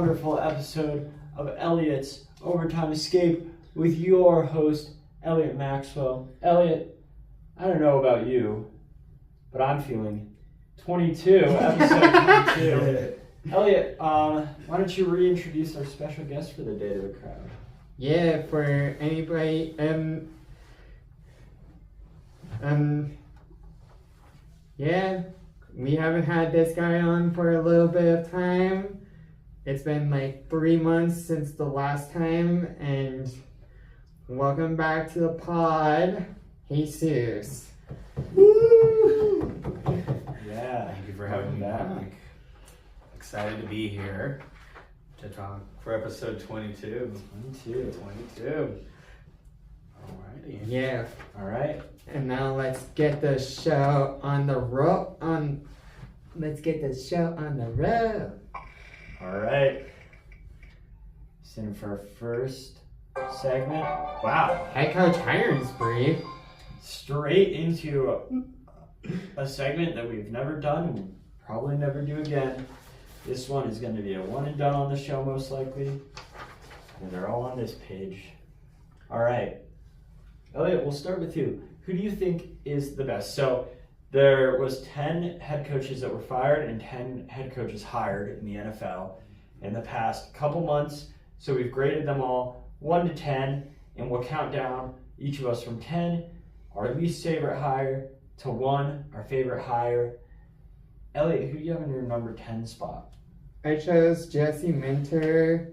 wonderful episode of Elliott's Overtime Escape with your host, Elliott Maxwell. Elliott, I don't know about you, but I'm feeling 22, episode 22. Elliott, why don't you reintroduce our special guest for the day to the crowd? Yeah, for anybody, yeah, we haven't had this guy on for a little bit of time. It's been like 3 months since the last time, and welcome back to the pod, Jesus. Woo! Yeah. Thank you for having me back. Excited to be here to talk for episode 22. 22. Alrighty. Yeah. All right. And now let's get the show on the road. All right. Sitting for our first segment. Wow. Head coach hiring spree. Straight into a segment that we've never done and will probably never do again. This one is going to be a one and done on the show, most likely. And they're all on this page. All right. Elliott, we'll start with you. Who do you think is the best? So there was 10 head coaches that were fired and 10 head coaches hired in the NFL in the past couple months. So we've graded them all 1 to 10, and we'll count down each of us from 10, our least favorite hire, to 1, our favorite hire. Elliott, who do you have in your number 10 spot? I chose Jesse Minter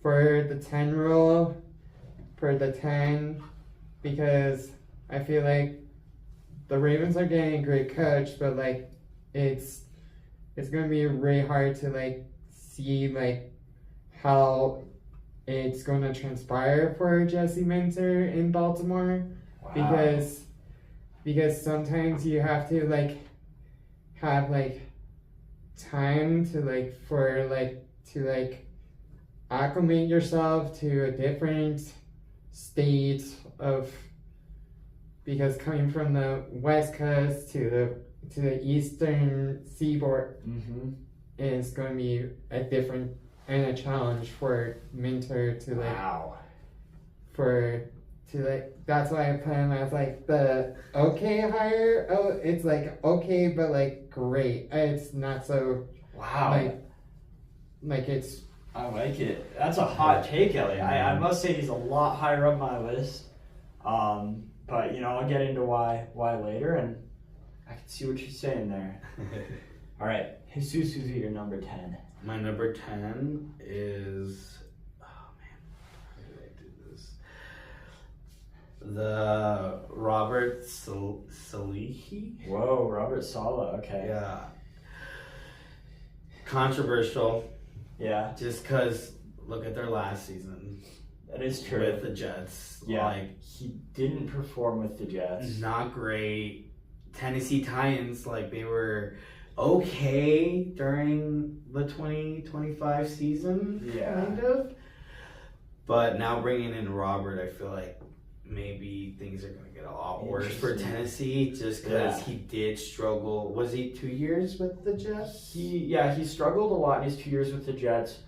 for the 10 role, for the 10, because I feel like the Ravens are getting a great coach, but like it's gonna be really hard to like see like how it's gonna transpire for Jesse Minter in Baltimore. Wow. because sometimes you have to like have like time to acclimate yourself to a different state of, because coming from the West Coast to the Eastern Seaboard is going to be a different and a challenge for Minter to like that's why I put him as like the okay hire. Oh, it's like okay, but like great. It's not so like it's. I like it. That's a hot take, Elliott. I must say he's a lot higher up my list. But you know, I'll get into why later, and I can see what you're saying there. All right, Jesus, who's your number 10? My number 10 is, how did I do this? The Robert Salihi. Whoa, Robert Saleh. Okay. Yeah. Controversial. Yeah. Just because look at their last season. That is true. With the Jets. Yeah. Like, he didn't perform with the Jets. Not great. Tennessee Titans, like, they were okay during the 2025 season. Yeah. Kind of. But now bringing in Robert, I feel like maybe things are going to get a lot worse for Tennessee, just because he did struggle. Was he 2 years with the Jets? He struggled a lot in his 2 years with the Jets.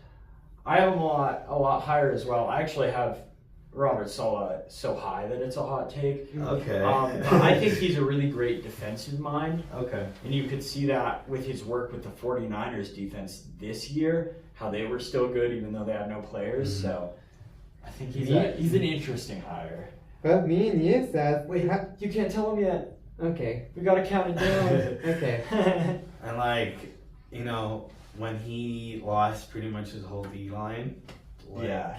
I have him a lot higher as well. I actually have Robert Saleh so high that it's a hot take. Okay. I think he's a really great defensive mind. Okay. And you could see that with his work with the 49ers defense this year, how they were still good even though they had no players. Mm-hmm. So I think he's an interesting hire. But me and you, Seth. Wait, you can't tell him yet. Okay. We gotta count it down. Okay. And like, you know, when he lost pretty much his whole D-line,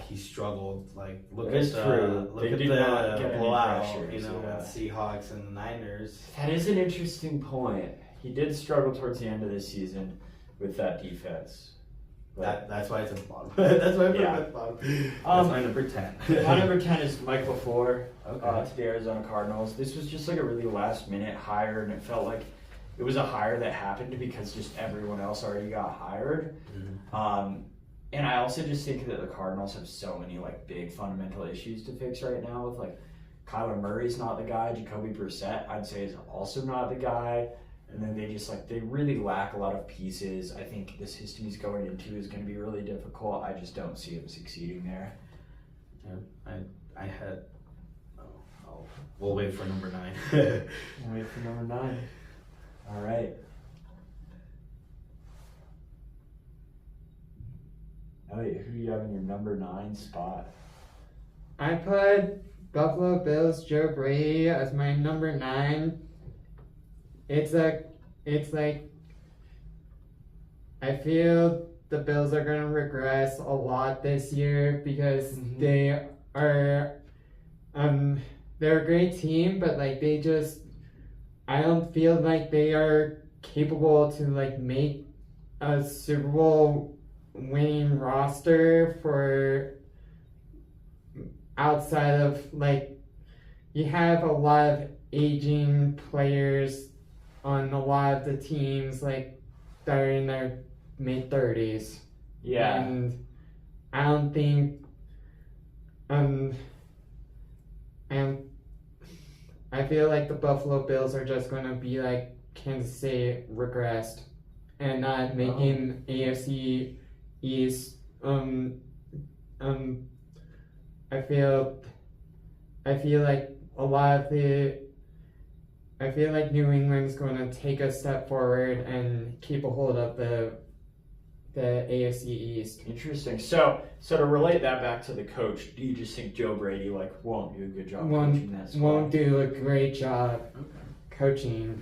he struggled. Like, look at the blowout, with Seahawks and the Niners. That is an interesting point. He did struggle towards the end of the season with that defense. That's why it's at the bottom. That's why I put it at the bottom. That's my number 10. My number 10 is Mike LaFleur to the Arizona Cardinals. This was just like a really last-minute hire, and it felt like it was a hire that happened because just everyone else already got hired. Mm-hmm. And I also just think that the Cardinals have so many like big fundamental issues to fix right now. With like Kyler Murray's not the guy. Jacoby Brissett, I'd say, is also not the guy. And then they really lack a lot of pieces. I think the system he's going into is going to be really difficult. I just don't see him succeeding there. Yeah, I had. We'll wait for number 9. We'll wait for number 9. All right. Elliott, who do you have in your number 9 spot? I put Buffalo Bills Joe Brady as my number 9. It's like I feel the Bills are gonna regress a lot this year because they are they're a great team, but like I don't feel like they are capable to like make a Super Bowl winning roster for outside of like you have a lot of aging players on a lot of the teams like that are in their mid-30s. Yeah. And I don't think and I feel like the Buffalo Bills are just gonna be like Kansas City regressed and not making AFC East. I feel like I feel like New England's going to take a step forward and keep a hold of the AFC East. Interesting. So to relate that back to the coach, do you just think Joe Brady won't do a good job coaching that squad? Won't do a great job coaching.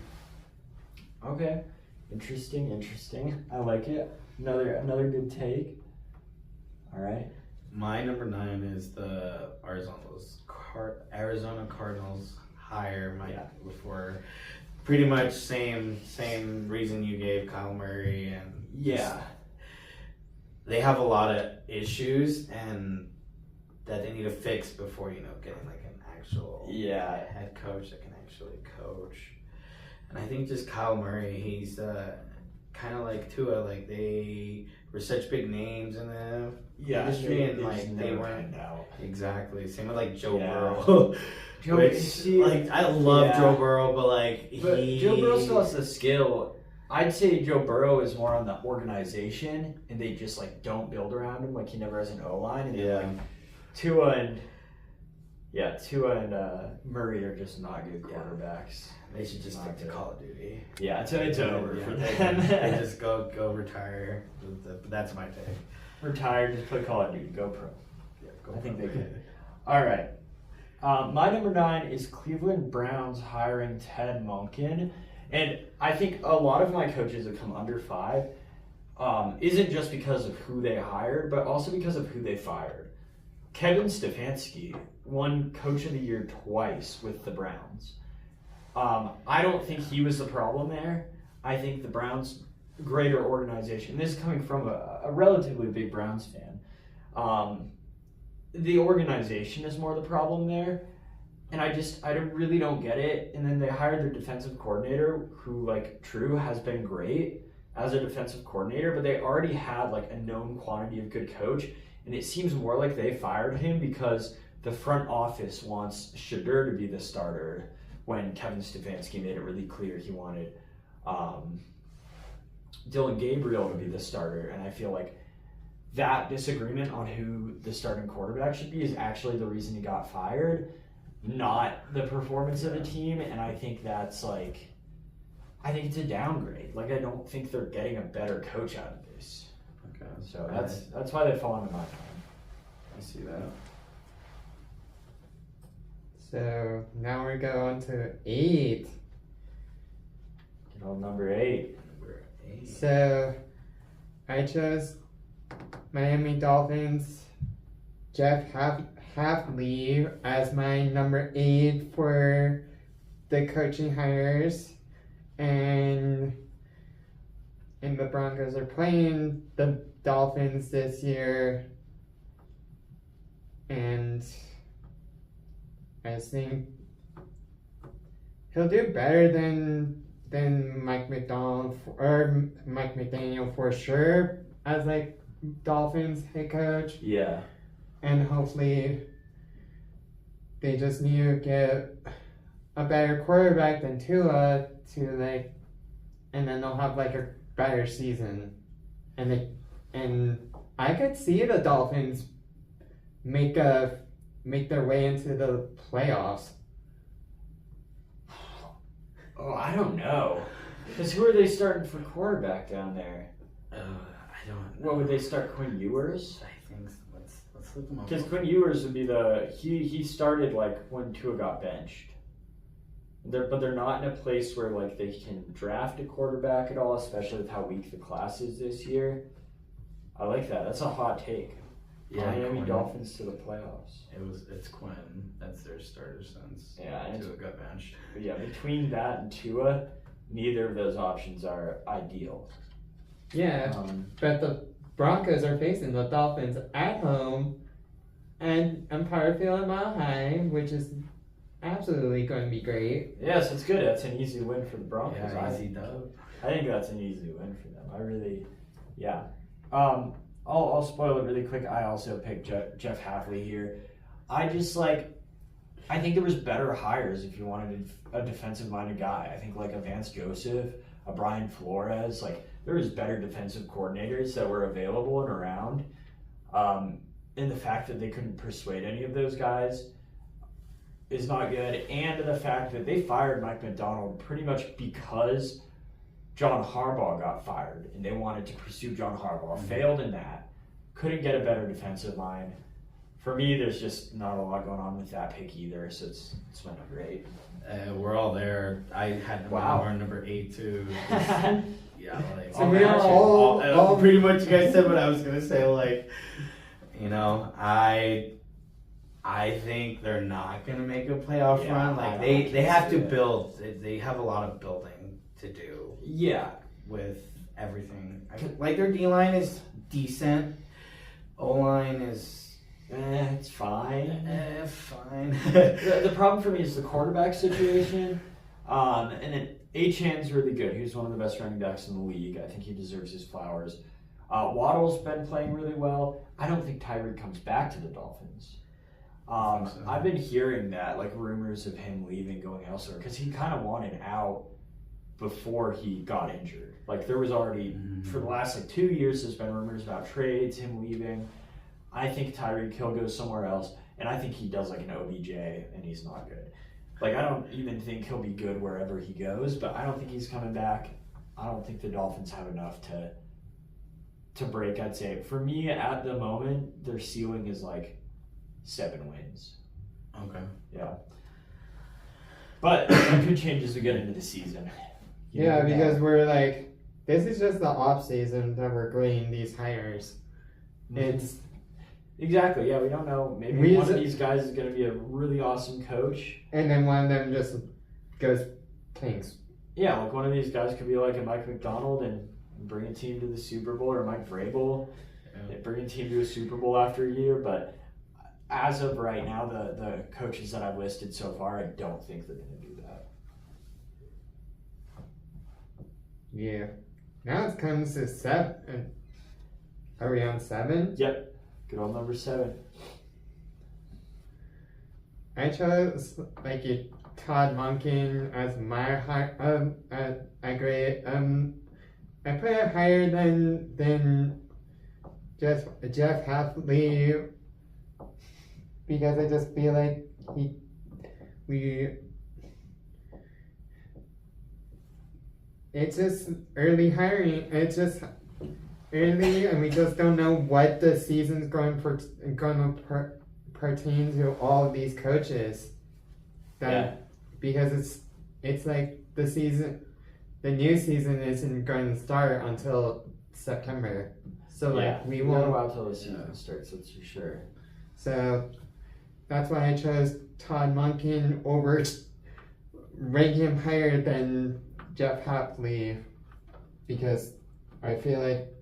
Okay. Interesting. I like it. Another good take. All right. My number 9 is the Arizona Cardinals hire before. Pretty much same reason you gave Kyle Murray, and they have a lot of issues and that they need to fix before getting like an actual head coach that can actually coach. And I think just Kyle Murray, he's kind of like Tua, like they were such big names in the industry, and like they weren't out. Exactly. Same with like Joe Burrow. I love Joe Burrow, but Joe Burrow still has the skill. I'd say Joe Burrow is more on the organization, and they just like don't build around him. Like he never has an O-line, and then Tua and Murray are just not good quarterbacks. They should just stick to Call of Duty. Yeah, it's over for them. They just go retire. That's my take. Retire, just play Call of Duty. Go pro. Yeah, I think they could. All right. My number 9 is Cleveland Browns hiring Ted Monken. And I think a lot of my coaches that come under 5 isn't just because of who they hired, but also because of who they fired. Kevin Stefanski won Coach of the Year twice with the Browns. I don't think he was the problem there. I think the Browns' greater organization, this is coming from a relatively big Browns fan, the organization is more the problem there. And I really don't get it. And then they hired their defensive coordinator, who, like, true, has been great as a defensive coordinator, but they already had, like, a known quantity of good coach. And it seems more like they fired him because the front office wants Shedeur to be the starter when Kevin Stefanski made it really clear he wanted Dylan Gabriel to be the starter. And I feel like that disagreement on who the starting quarterback should be is actually the reason he got fired, not the performance of the team. And I think that's I think it's a downgrade. Like, I don't think they're getting a better coach out of this. Okay. So that's why they fall into my time. I see that. So now we go on to 8. Get on number 8. So I chose Miami Dolphins Jeff Hafley as my number 8 for the coaching hires, and the Broncos are playing the Dolphins this year, and I think he'll do better than Mike McDaniel for sure as like Dolphins head coach. Yeah. And hopefully they just need to get a better quarterback than Tua to like and then they'll have like a better season, and I could see the Dolphins make their way into the playoffs. Oh, I don't know. Because who are they starting for quarterback down there? I don't know. What would they start? Quinn Ewers? I think so. Let's look them up. Because Quinn Ewers would be he started like when Tua got benched. But they're not in a place where like they can draft a quarterback at all, especially with how weak the class is this year. I like that. That's a hot take. Yeah, Miami Dolphins to the playoffs. It's Quinn. That's their starter since Tua got benched. But yeah, between that and Tua, neither of those options are ideal. Yeah, but the Broncos are facing the Dolphins at home and Empire Field at Mile High, which is absolutely going to be great. Yes, it's good. That's an easy win for the Broncos. Yeah, easy dub. I think that's an easy win for them. I really, yeah. I'll spoil it really quick. I also picked Jeff Hafley here. I think there was better hires if you wanted a defensive-minded guy. I think like a Vance Joseph, a Brian Flores, like there was better defensive coordinators that were available and around. And the fact that they couldn't persuade any of those guys is not good. And the fact that they fired Mike McDonald pretty much because John Harbaugh got fired and they wanted to pursue John Harbaugh. Failed in that. Couldn't get a better defensive line. For me, there's just not a lot going on with that pick either, so it's been great. We're all there. I had number 8 too. Yeah, like so we are all pretty much. You guys said what I was gonna say. Like, you know, I think they're not gonna make a playoff run. Like they have to build. They have a lot of building to do. Yeah, with everything. Like their D line is decent. O line is. It's fine. Fine. The problem for me is the quarterback situation. And then Achan's really good. He's one of the best running backs in the league. I think he deserves his flowers. Waddle's been playing really well. I don't think Tyreek comes back to the Dolphins. I've been hearing that, like rumors of him leaving, going elsewhere, because he kind of wanted out before he got injured. Like there was already, for the last like 2 years, there's been rumors about trades, him leaving. I think Tyreek Hill goes somewhere else, and I think he does like an OBJ, and he's not good. Like, I don't even think he'll be good wherever he goes, but I don't think he's coming back. I don't think the Dolphins have enough to break, I'd say. For me, at the moment, their ceiling is like 7 wins. Okay. Yeah. But that could change as we get into the season. Because we're like, this is just the off season that we're grading these hires. It's exactly, yeah, we don't know. Maybe one of these guys is going to be a really awesome coach. And then one of them just goes tanks. Yeah, like one of these guys could be like a Mike McDonald and bring a team to the Super Bowl, or Mike Vrabel and bring a team to a Super Bowl after a year. But as of right now, the coaches that I've listed so far, I don't think they're going to do that. Yeah. Now it comes to 7. Are we on 7? Yep. Good old number 7. I chose Todd Monken as my I grade. I put it higher than just Jeff Hafley because I just feel like it's just early hiring. It's just early, and we just don't know what the season's going to pertain to all of these coaches. Because it's like the new season isn't going to start until September. So we won't know until the season starts. That's for sure. So that's why I chose Todd Monken over ranking him higher than Jeff Hafley, because I feel like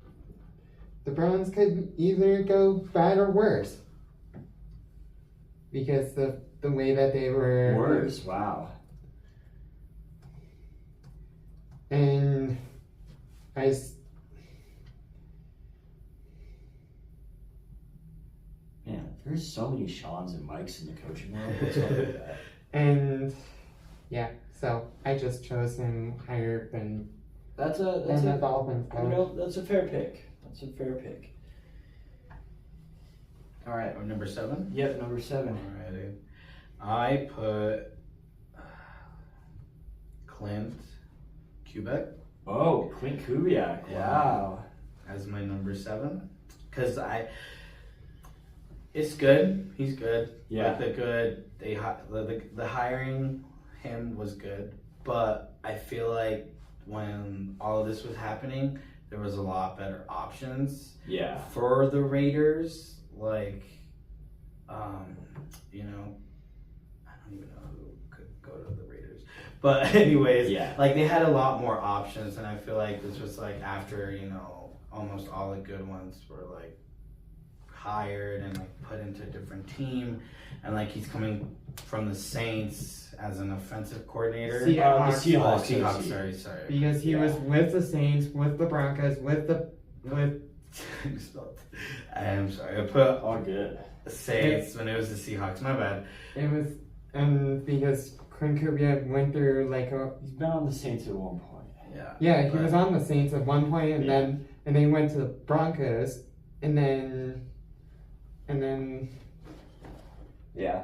the Browns could either go bad or worse, because the way that they were worse. Wow. And man, there's so many Seans and Mikes in the coaching world. What's up with that? And so I just chose him higher than That's a the Dolphins. That's a fair pick. That's a fair pick. All right. Or number 7? Yep, number 7. Alrighty. I put Clint Kubiak. Oh, Clint Kubiak. Yeah. Wow. As my number 7. Because it's good. He's good. Yeah. Like the hiring him was good. But I feel like when all of this was happening, there was a lot better options. Yeah. For the Raiders, like, you know, I don't even know who could go to the Raiders. But anyways, yeah. Like they had a lot more options, and I feel like this was like after, you know, almost all the good ones were like hired and like put into a different team, and like he's coming from the Saints as an offensive coordinator. Seahawks. Sorry. Because he was with the Saints, with the Broncos, with I'm sorry. I put all good. Saints when it was the Seahawks. My bad. It was because Clint Kubiak went through like he's been on the Saints at one point. Yeah, he was on the Saints at one point, and then he went to the Broncos, and then yeah.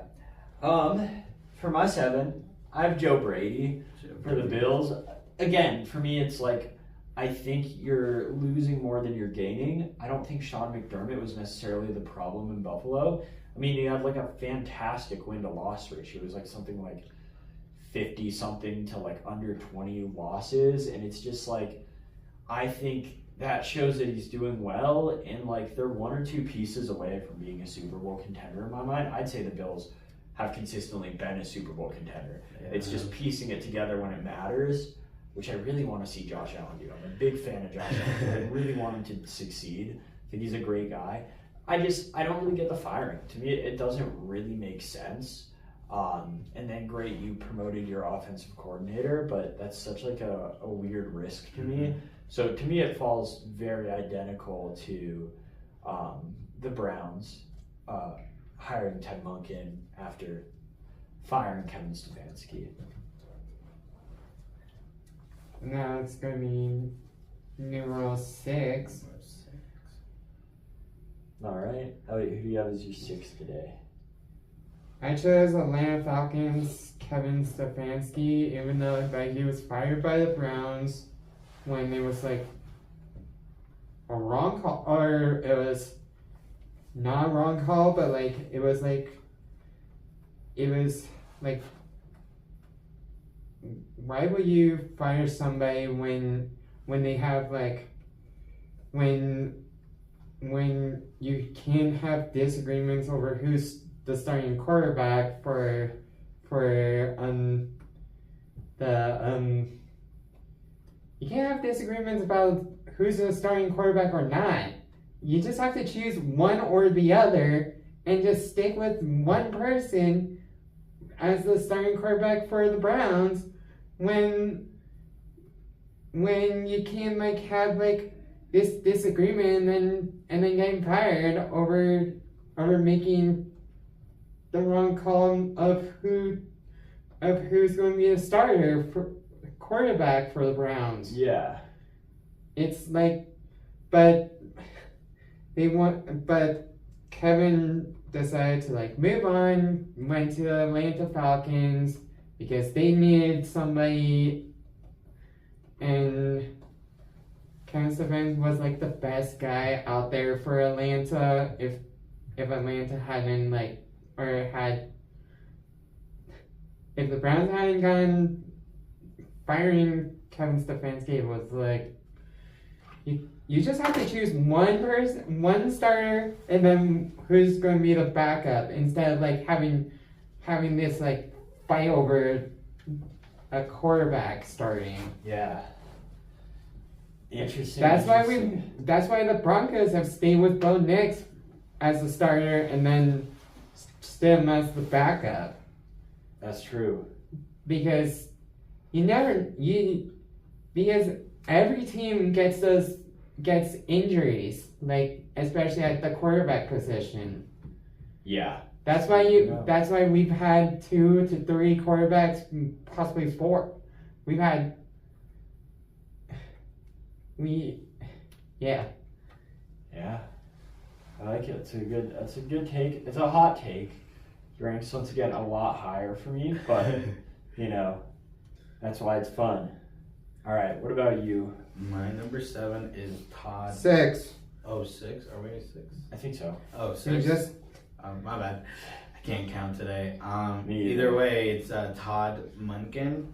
For my 7, I have Joe Brady for the Bills. Again, for me, it's like I think you're losing more than you're gaining. I don't think Sean McDermott was necessarily the problem in Buffalo. I mean, he had like a fantastic win-to-loss ratio. It was like something like 50-something to like under 20 losses. And it's just like, I think that shows that he's doing well. And like, they're 1 or 2 pieces away from being a Super Bowl contender in my mind. I'd say the Bills have consistently been a Super Bowl contender. Yeah. It's just piecing it together when it matters, which I really want to see Josh Allen do. I'm a big fan of Josh Allen. I really want him to succeed. I think he's a great guy. I don't really get the firing. To me, it doesn't really make sense. And then great, you promoted your offensive coordinator, but that's such like a weird risk to me. So to me, it falls very identical to the Browns hiring Ted Monken after firing Kevin Stefanski. Now it's going to be numero 6. All right. Elliott, who do you have as your 6 today? I chose Atlanta Falcons Kevin Stefanski, even though he was fired by the Browns when it was like a wrong call, or it was not a wrong call, but like it was like why would you fire somebody when they have like when you can't have disagreements over who's the starting quarterback you can't have disagreements about who's the starting quarterback or not. You just have to choose one or the other and just stick with one person as the starting quarterback for the Browns when you can like have like this disagreement and then getting fired over making the wrong call of who's going to be the starter for quarterback for the Browns. Yeah. It's like, but Kevin decided to like move on, went to the Atlanta Falcons because they needed somebody, and Kevin Stefanski was like the best guy out there for Atlanta if Atlanta hadn't like, if the Browns hadn't gotten firing Kevin Stefanski, was like you just have to choose one person, one starter, and then who's going to be the backup instead of like having this like fight over a quarterback starting. Yeah. Interesting. That's why the Broncos have stayed with Bo Nix as the starter and then Stem as the backup. That's true. Because because every team gets injuries, like especially at the quarterback position. Yeah. That's why we've had 2 to 3 quarterbacks, possibly 4. We've had Yeah. Yeah. I like it. That's a good take. It's a hot take. Ranks once again a lot higher for me, but you know, that's why it's fun. All right, what about you? My number 7 is Todd. 6. Oh, 6? Are we at 6? I think so. Oh, 6. You just my bad. I can't count today. Me Either way, it's Todd Monken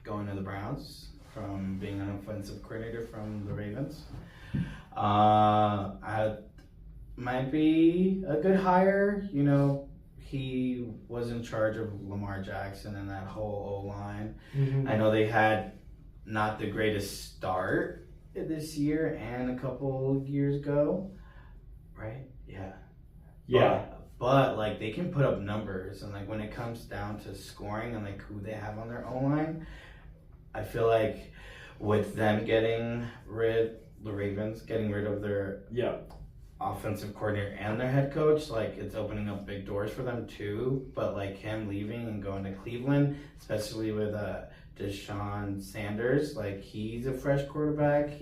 going to the Browns from being an offensive coordinator from the Ravens. I might be a good hire. You know, he was in charge of Lamar Jackson and that whole O-line. Mm-hmm. I know they had not the greatest start this year and a couple years ago, right? Yeah. Yeah. But like they can put up numbers, and like when it comes down to scoring and like who they have on their O-line, I feel like with them the Ravens getting rid of their offensive coordinator and their head coach, like it's opening up big doors for them too. But like him leaving and going to Cleveland, especially with Deshaun Sanders, like he's a fresh quarterback.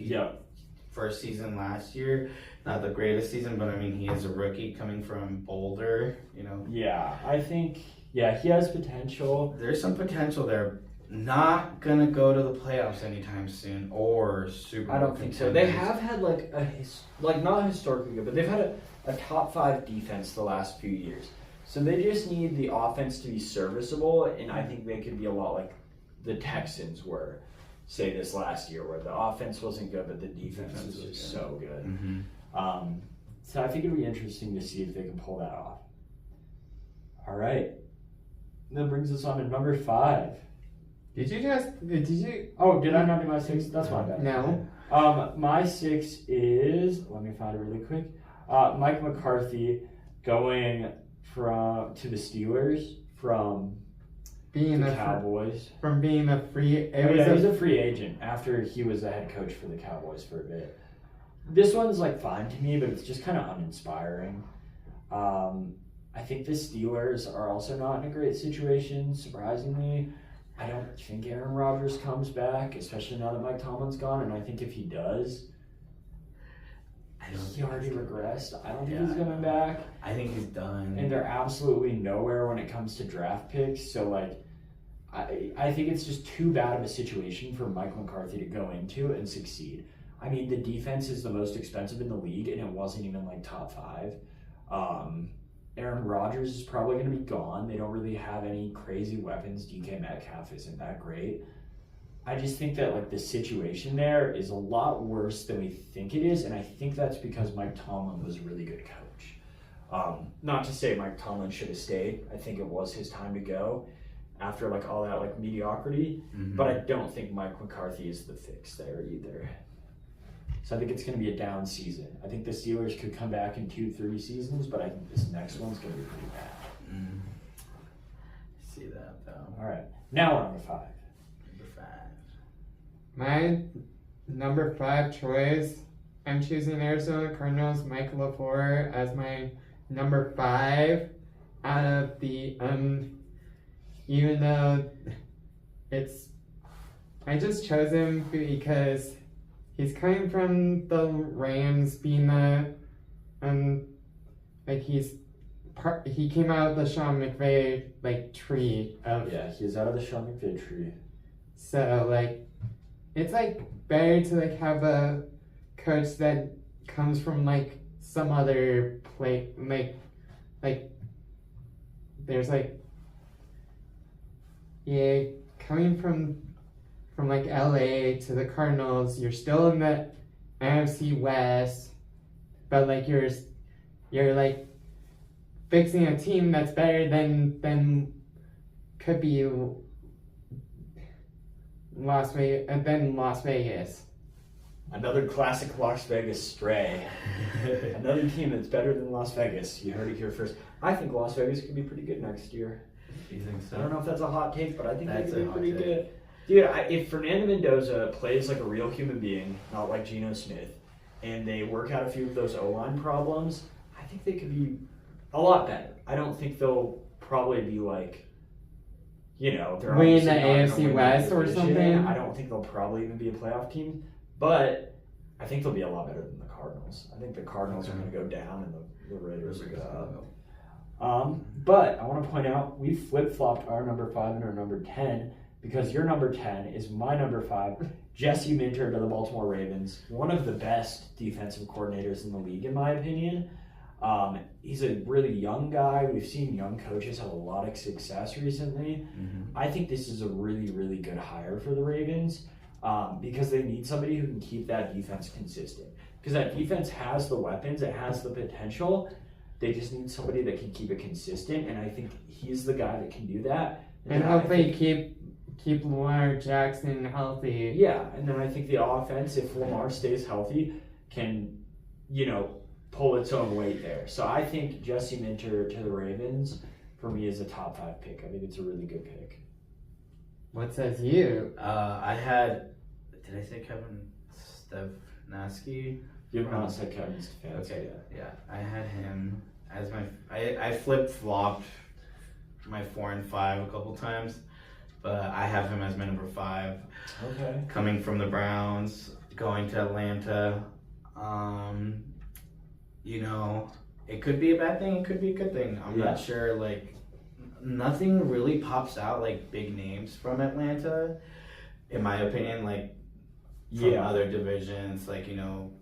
First season last year, not the greatest season, but I mean he is a rookie coming from Boulder, you know. Yeah, I think he has potential. There's some potential there. Not gonna go to the playoffs anytime soon or Super Bowl. I don't think so. They have had not historically good, but they've had a top 5 defense the last few years. So they just need the offense to be serviceable, and I think they could be a lot like the Texans were, say, this last year, where the offense wasn't good, but the defense was just so good. Mm-hmm. So I think it'll be interesting to see if they can pull that off. All right. That brings us on to number 5. Did you? Oh, did I not do my 6? That's my bad. No. My 6 is, let me find it really quick. Mike McCarthy going to the Steelers from being the Cowboys. From being a free... He was a free agent after he was the head coach for the Cowboys for a bit. This one's like fine to me, but it's just kind of uninspiring. I think the Steelers are also not in a great situation, surprisingly. I don't think Aaron Rodgers comes back, especially now that Mike Tomlin's gone. And I think if he does, he already regressed. I don't think he's coming back. I think he's done. And they're absolutely nowhere when it comes to draft picks. So, like, I think it's just too bad of a situation for Mike McCarthy to go into and succeed. I mean, the defense is the most expensive in the league, and it wasn't even, like, top 5. Aaron Rodgers is probably going to be gone. They don't really have any crazy weapons. DK Metcalf isn't that great. I just think that like the situation there is a lot worse than we think it is, and I think that's because Mike Tomlin was a really good coach. Not to say Mike Tomlin should have stayed. I think it was his time to go after like all that like mediocrity. Mm-hmm. But I don't think Mike McCarthy is the fix there either. So I think it's going to be a down season. I think the Steelers could come back in 2-3 seasons, but I think this next one's going to be pretty bad. I see that, though. All right. Now we're on to 5. Number 5. My number 5 choice, I'm choosing Arizona Cardinals Mike LaFleur as my number 5 out of the, even though I just chose him because he's coming from the Rams, being he came out of the Sean McVay tree of. Yeah, he's out of the Sean McVay tree. So it's better to have a coach that comes from some other place, there's coming from LA to the Cardinals, you're still in the NFC West, but you're fixing a team that's better than could be Las Vegas. Another classic Las Vegas stray. Another team that's better than Las Vegas. You heard it here first. I think Las Vegas could be pretty good next year. You think so? I don't know if that's a hot take, but I think they That's could be a hot pretty take. good. Dude, if Fernando Mendoza plays like a real human being, not like Geno Smith, and they work out a few of those O-line problems, I think they could be a lot better. I don't think they'll probably be they're win obviously the not gonna AFC win West the or division. something. I don't think they'll probably even be a playoff team, but I think they'll be a lot better than the Cardinals. I think the Cardinals are going to go down and the Raiders will go up. But I want to point out, we flip-flopped our number 5 and our number 10 because your number 10 is my number 5, Jesse Minter to the Baltimore Ravens. One of the best defensive coordinators in the league, in my opinion. He's a really young guy. We've seen young coaches have a lot of success recently. Mm-hmm. I think this is a really, really good hire for the Ravens because they need somebody who can keep that defense consistent. Because that defense has the weapons, it has the potential. They just need somebody that can keep it consistent, and I think he's the guy that can do that. And hopefully keep Lamar Jackson healthy. Yeah, and then I think the offense, if Lamar stays healthy, can, pull its own weight there. So I think Jesse Minter to the Ravens, for me, is a top 5 pick. I think it's a really good pick. What says you? Did I say Kevin Stefanski? You have not said Kevin Stefanski. Okay, yeah. I had him as I flip-flopped my 4 and 5 a couple times, but I have him as my number 5. Okay. Coming from the Browns, going to Atlanta. It could be a bad thing, it could be a good thing. I'm not sure. Nothing really pops out like big names from Atlanta, in my opinion. From other divisions, I can't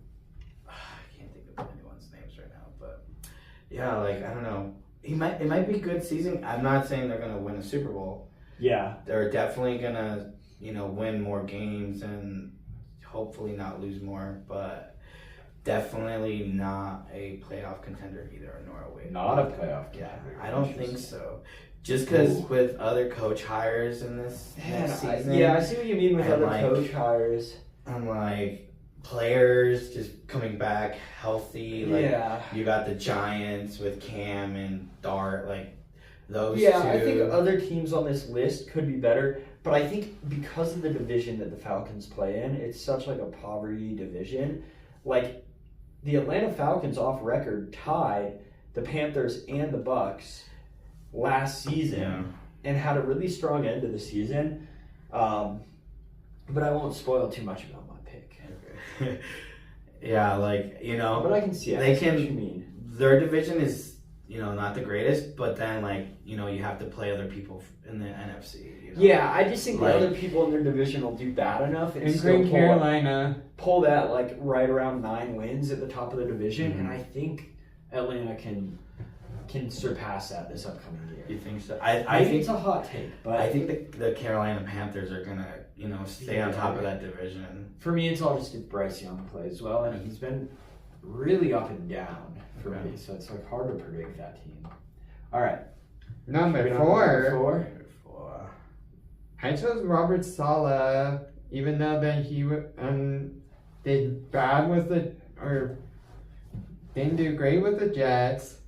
think of anyone's names right now, but I don't know. It might be a good season. I'm not saying they're gonna win a Super Bowl. Yeah, they're definitely gonna win more games and hopefully not lose more, but definitely not a playoff contender either, nor a win. Not a playoff contender. Yeah, I don't think so. Just because with other coach hires in this next season. I see what you mean with other coach hires. And players just coming back healthy. You got the Giants with Cam and Dart, those two. I think other teams on this list could be better, but I think because of the division that the Falcons play in, it's such a poverty division. The Atlanta Falcons off record tied the Panthers and the Bucks last season and had a really strong end to the season. But I won't spoil too much about my pick. Okay. But I can see it. They can. What you mean. Their division is, not the greatest, but then you have to play other people in the NFC. Yeah, I just think the other people in their division will do bad enough and still Carolina pull that right around 9 wins at the top of the division, and I think Atlanta can surpass that this upcoming year. You think so? I think it's a hot take, but I think the Carolina Panthers are gonna stay on top of that division. For me, it's all just if Bryce Young plays well, and he's been really up and down for me, so it's hard to predict that team. All right, number 4. I chose Robert Saleh, even though that he did bad with didn't do great with the Jets,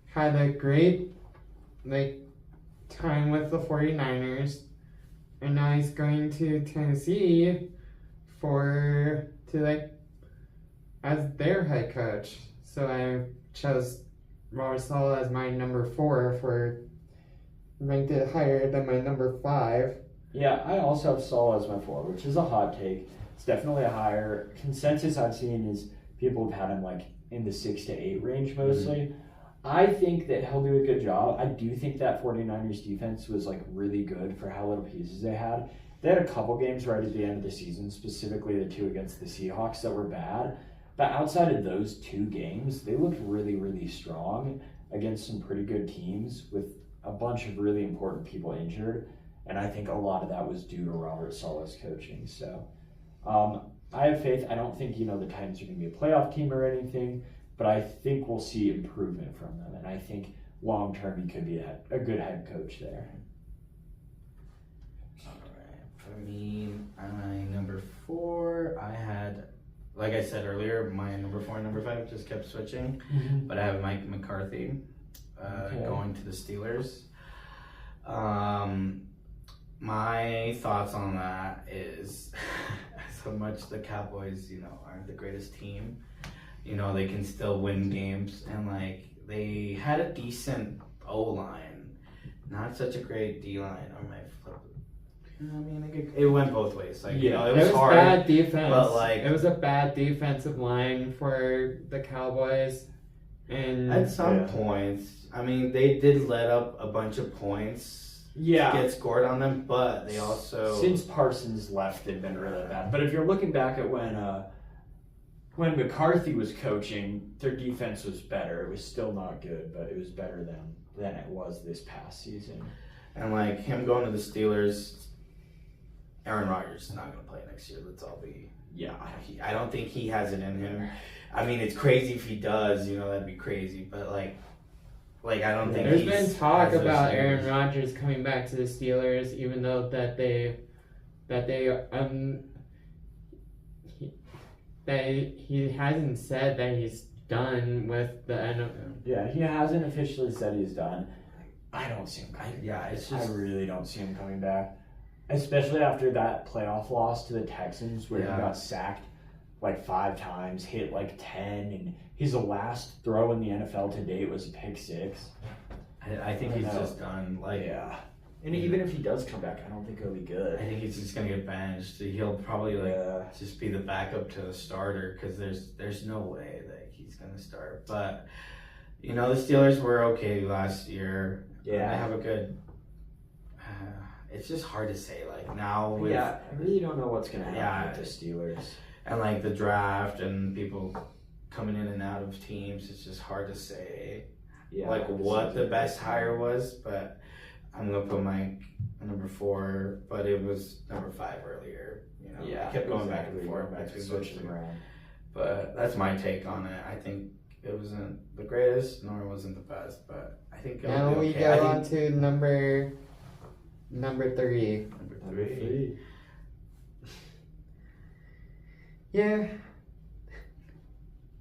had a great time with the 49ers, and now he's going to Tennessee as their head coach. So I chose Robert Saleh as my number 4 ranked it higher than my number 5. Yeah, I also have Saleh as my 4, which is a hot take. It's definitely a higher consensus I've seen is people have had him in the 6 to 8 range mostly. Mm-hmm. I think that he'll do a good job. I do think that 49ers defense was really good for how little pieces they had. They had a couple games right at the end of the season, specifically the 2 against the Seahawks that were bad. But outside of those 2 games, they looked really, really strong against some pretty good teams with a bunch of really important people injured. And I think a lot of that was due to Robert Saleh's coaching. So I have faith. I don't think, the Titans are going to be a playoff team or anything, but I think we'll see improvement from them. And I think long-term he could be a good head coach there. All right. For me, my number 4, I had, like I said earlier, my number 4 and number 5 just kept switching. Mm-hmm. But I have Mike McCarthy going to the Steelers. My thoughts on that is so much the Cowboys, aren't the greatest team. They can still win games, and they had a decent O-line, not such a great D-line. Or my flip. I mean, it went both ways. Like, it was hard. Bad defense. But, like, it was a bad defensive line for the Cowboys. And at some points, I mean, they did let up a bunch of points to get scored on them, but they also... Since Parsons left, they've been really bad. But if you're looking back at when McCarthy was coaching, their defense was better. It was still not good, but it was better than it was this past season. And, like, him going to the Steelers... Aaron Rodgers is not going to play next year. Let's all be... Yeah. I don't think he has it in him. I mean, it's crazy if he does. That'd be crazy. But, like I don't think there's been talk about Aaron Rodgers coming back to the Steelers, even though that he hasn't said that he's done with the NFL. Yeah, he hasn't officially said he's done. I don't see him. I really don't see him coming back. Especially after that playoff loss to the Texans where he got sacked like 5 times, hit like 10, and his last throw in the NFL to date was a pick 6. I think he's just done. And even if he does come back, I don't think he'll be good. I think he's just going to get benched. He'll probably just be the backup to the starter because there's no way that he's going to start. But, the Steelers were okay last year. Yeah. They have a good... it's just hard to say, now with... Yeah, I really don't know what's going to happen with the Steelers. And, the draft and people coming in and out of teams, it's just hard to say, what the best hire was. But I'm going to put Mike number 4, but it was number 5 earlier. I kept going back and forth between those two. But that's my take on it. I think it wasn't the greatest, nor wasn't the best, but I think it'll now be okay. We go on to number 3. Number 3. Yeah.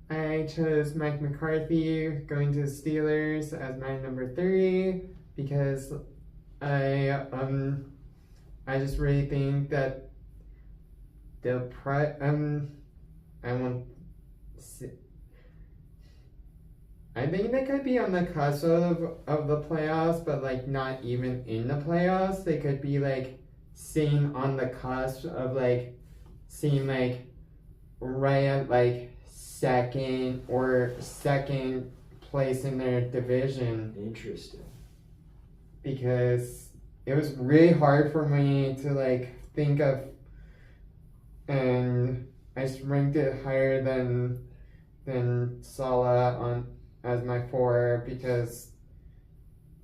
I chose Mike McCarthy going to the Steelers as my number 3 because I just really think that I think they could be on the cusp of the playoffs, but not even in the playoffs. They could be sitting on the cusp of seeing right at second place in their division. Interesting. Because it was really hard for me to think of, and I just ranked it higher than Salah as my 4 because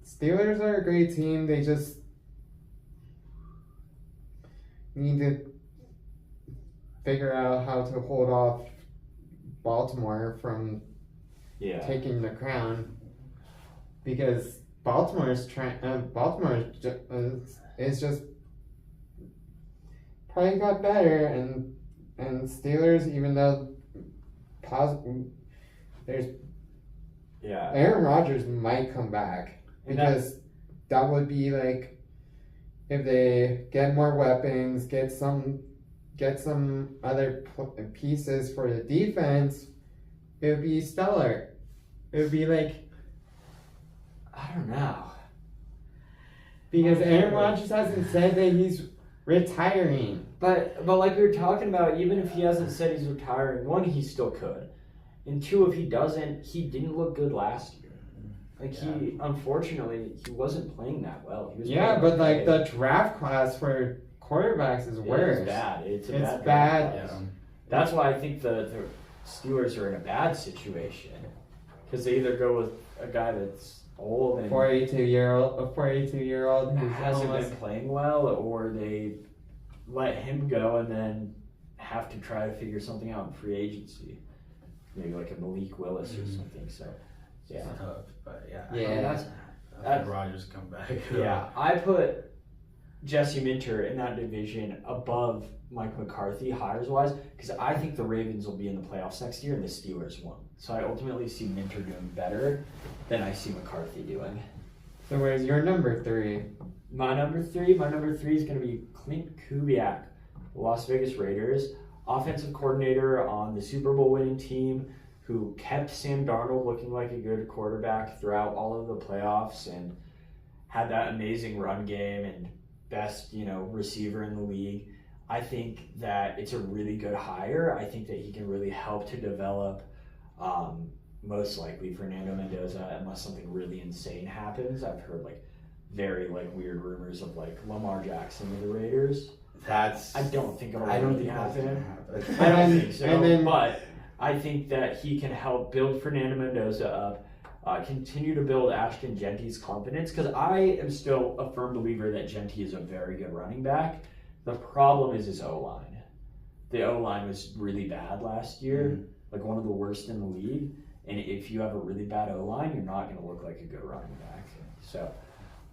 Steelers are a great team. They just need to figure out how to hold off Baltimore from taking the crown because Baltimore is just probably got better and Steelers, even though there's Aaron Rodgers might come back because that would be if they get more weapons, get some other pieces for the defense, it would be stellar. It would be I don't know. Because Aaron Rodgers hasn't said that he's retiring. But like we were talking about, even if he hasn't said he's retiring, 1, he still could. And 2, if he doesn't, he didn't look good last year. He, unfortunately, he wasn't playing that well. He was but the draft class for quarterbacks is worse. It's bad. It's bad. Yeah. That's why I think the Steelers are in a bad situation. Because they either go with a guy that's old and 42-year-old who hasn't been playing well, or they let him go and then have to try to figure something out in free agency. Maybe a Malik Willis or something. So, it's tough, but that's Rodgers come back. I put Jesse Minter in that division above Mike McCarthy hires-wise because I think the Ravens will be in the playoffs next year and the Steelers won't. So I ultimately see Minter doing better than I see McCarthy doing. So where's your number 3? My number 3 is going to be Clint Kubiak, Las Vegas Raiders, offensive coordinator on the Super Bowl winning team who kept Sam Darnold looking like a good quarterback throughout all of the playoffs and had that amazing run game and best, receiver in the league. I think that it's a really good hire. I think that he can really help to develop, most likely Fernando Mendoza, unless something really insane happens. I've heard very weird rumors of Lamar Jackson with the Raiders. I don't think it'll really happen. I don't think so. But I think that he can help build Fernando Mendoza up, continue to build Ashton Genty's confidence, because I am still a firm believer that Genty is a very good running back. The problem is his O-line. The O-line was really bad last year, one of the worst in the league. And if you have a really bad O-line, you're not going to look like a good running back. So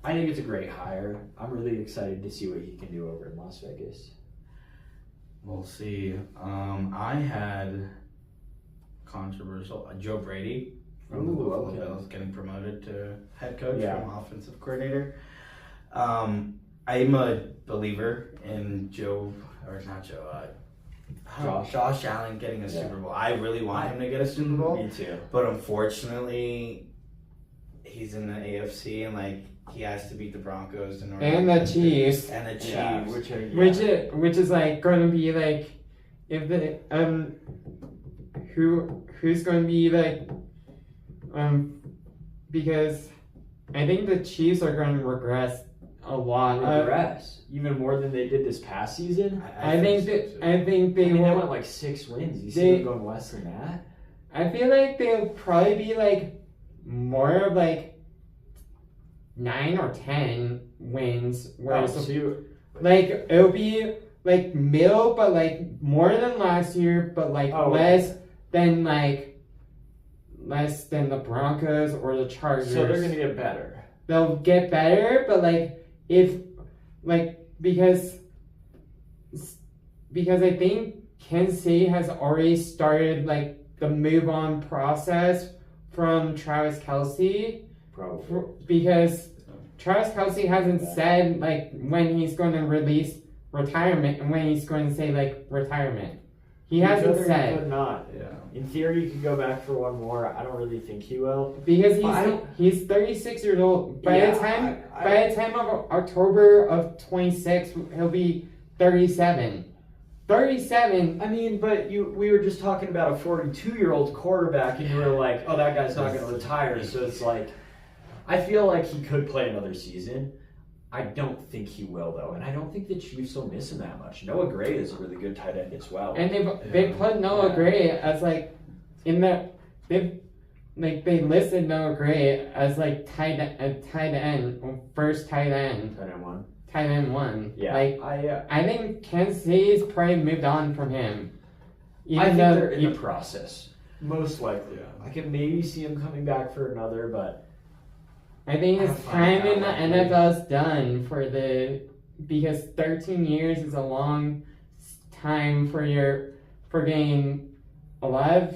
I think it's a great hire. I'm really excited to see what he can do over in Las Vegas. We'll see. I had controversial Joe Brady from the Buffalo Bills getting promoted to head coach from offensive coordinator. I'm a believer in Josh Allen getting a Super Bowl. I really want him to get a Super Bowl. Me too. But unfortunately, he's in the AFC and he has to beat the Broncos in order and the Chiefs. And the Chiefs. Yeah, which is going to be if the who's going to be because I think the Chiefs are going to regress a lot. Regress even more than they did this past season. I think they went 6 wins. You see them going less than that. I feel like they'll probably be more of 9 or 10 wins, whereas it'll be middle, but more than last year, but less than the Broncos or the Chargers. So they're gonna get better. They'll get better, but because I think Kansas City has already started the move on process from Travis Kelce. Probably. Because Travis Kelce hasn't said when he's going to release retirement and when he's going to say retirement. He hasn't said. He could not. Yeah. In theory, he could go back for one more. I don't really think he will. Because he's 36 years old. By the time of October of 26, he'll be 37. 37. I mean, but we were just talking about a 42-year-old quarterback, and you were like, oh, that guy's not going to retire. So it's I feel like he could play another season. I don't think he will, though, and I don't think the Chiefs will miss him that much. Noah Gray is a really good tight end as well. And they put Noah Gray as they listed Noah Gray as tight end, first tight end. Tight end one. Tight end one. Yeah. I think Kansas City's probably moved on from him. I think they're in the process. Most likely. Yeah. I can maybe see him coming back for another, but I think his time in the NFL is done because 13 years is a long time for getting a lot of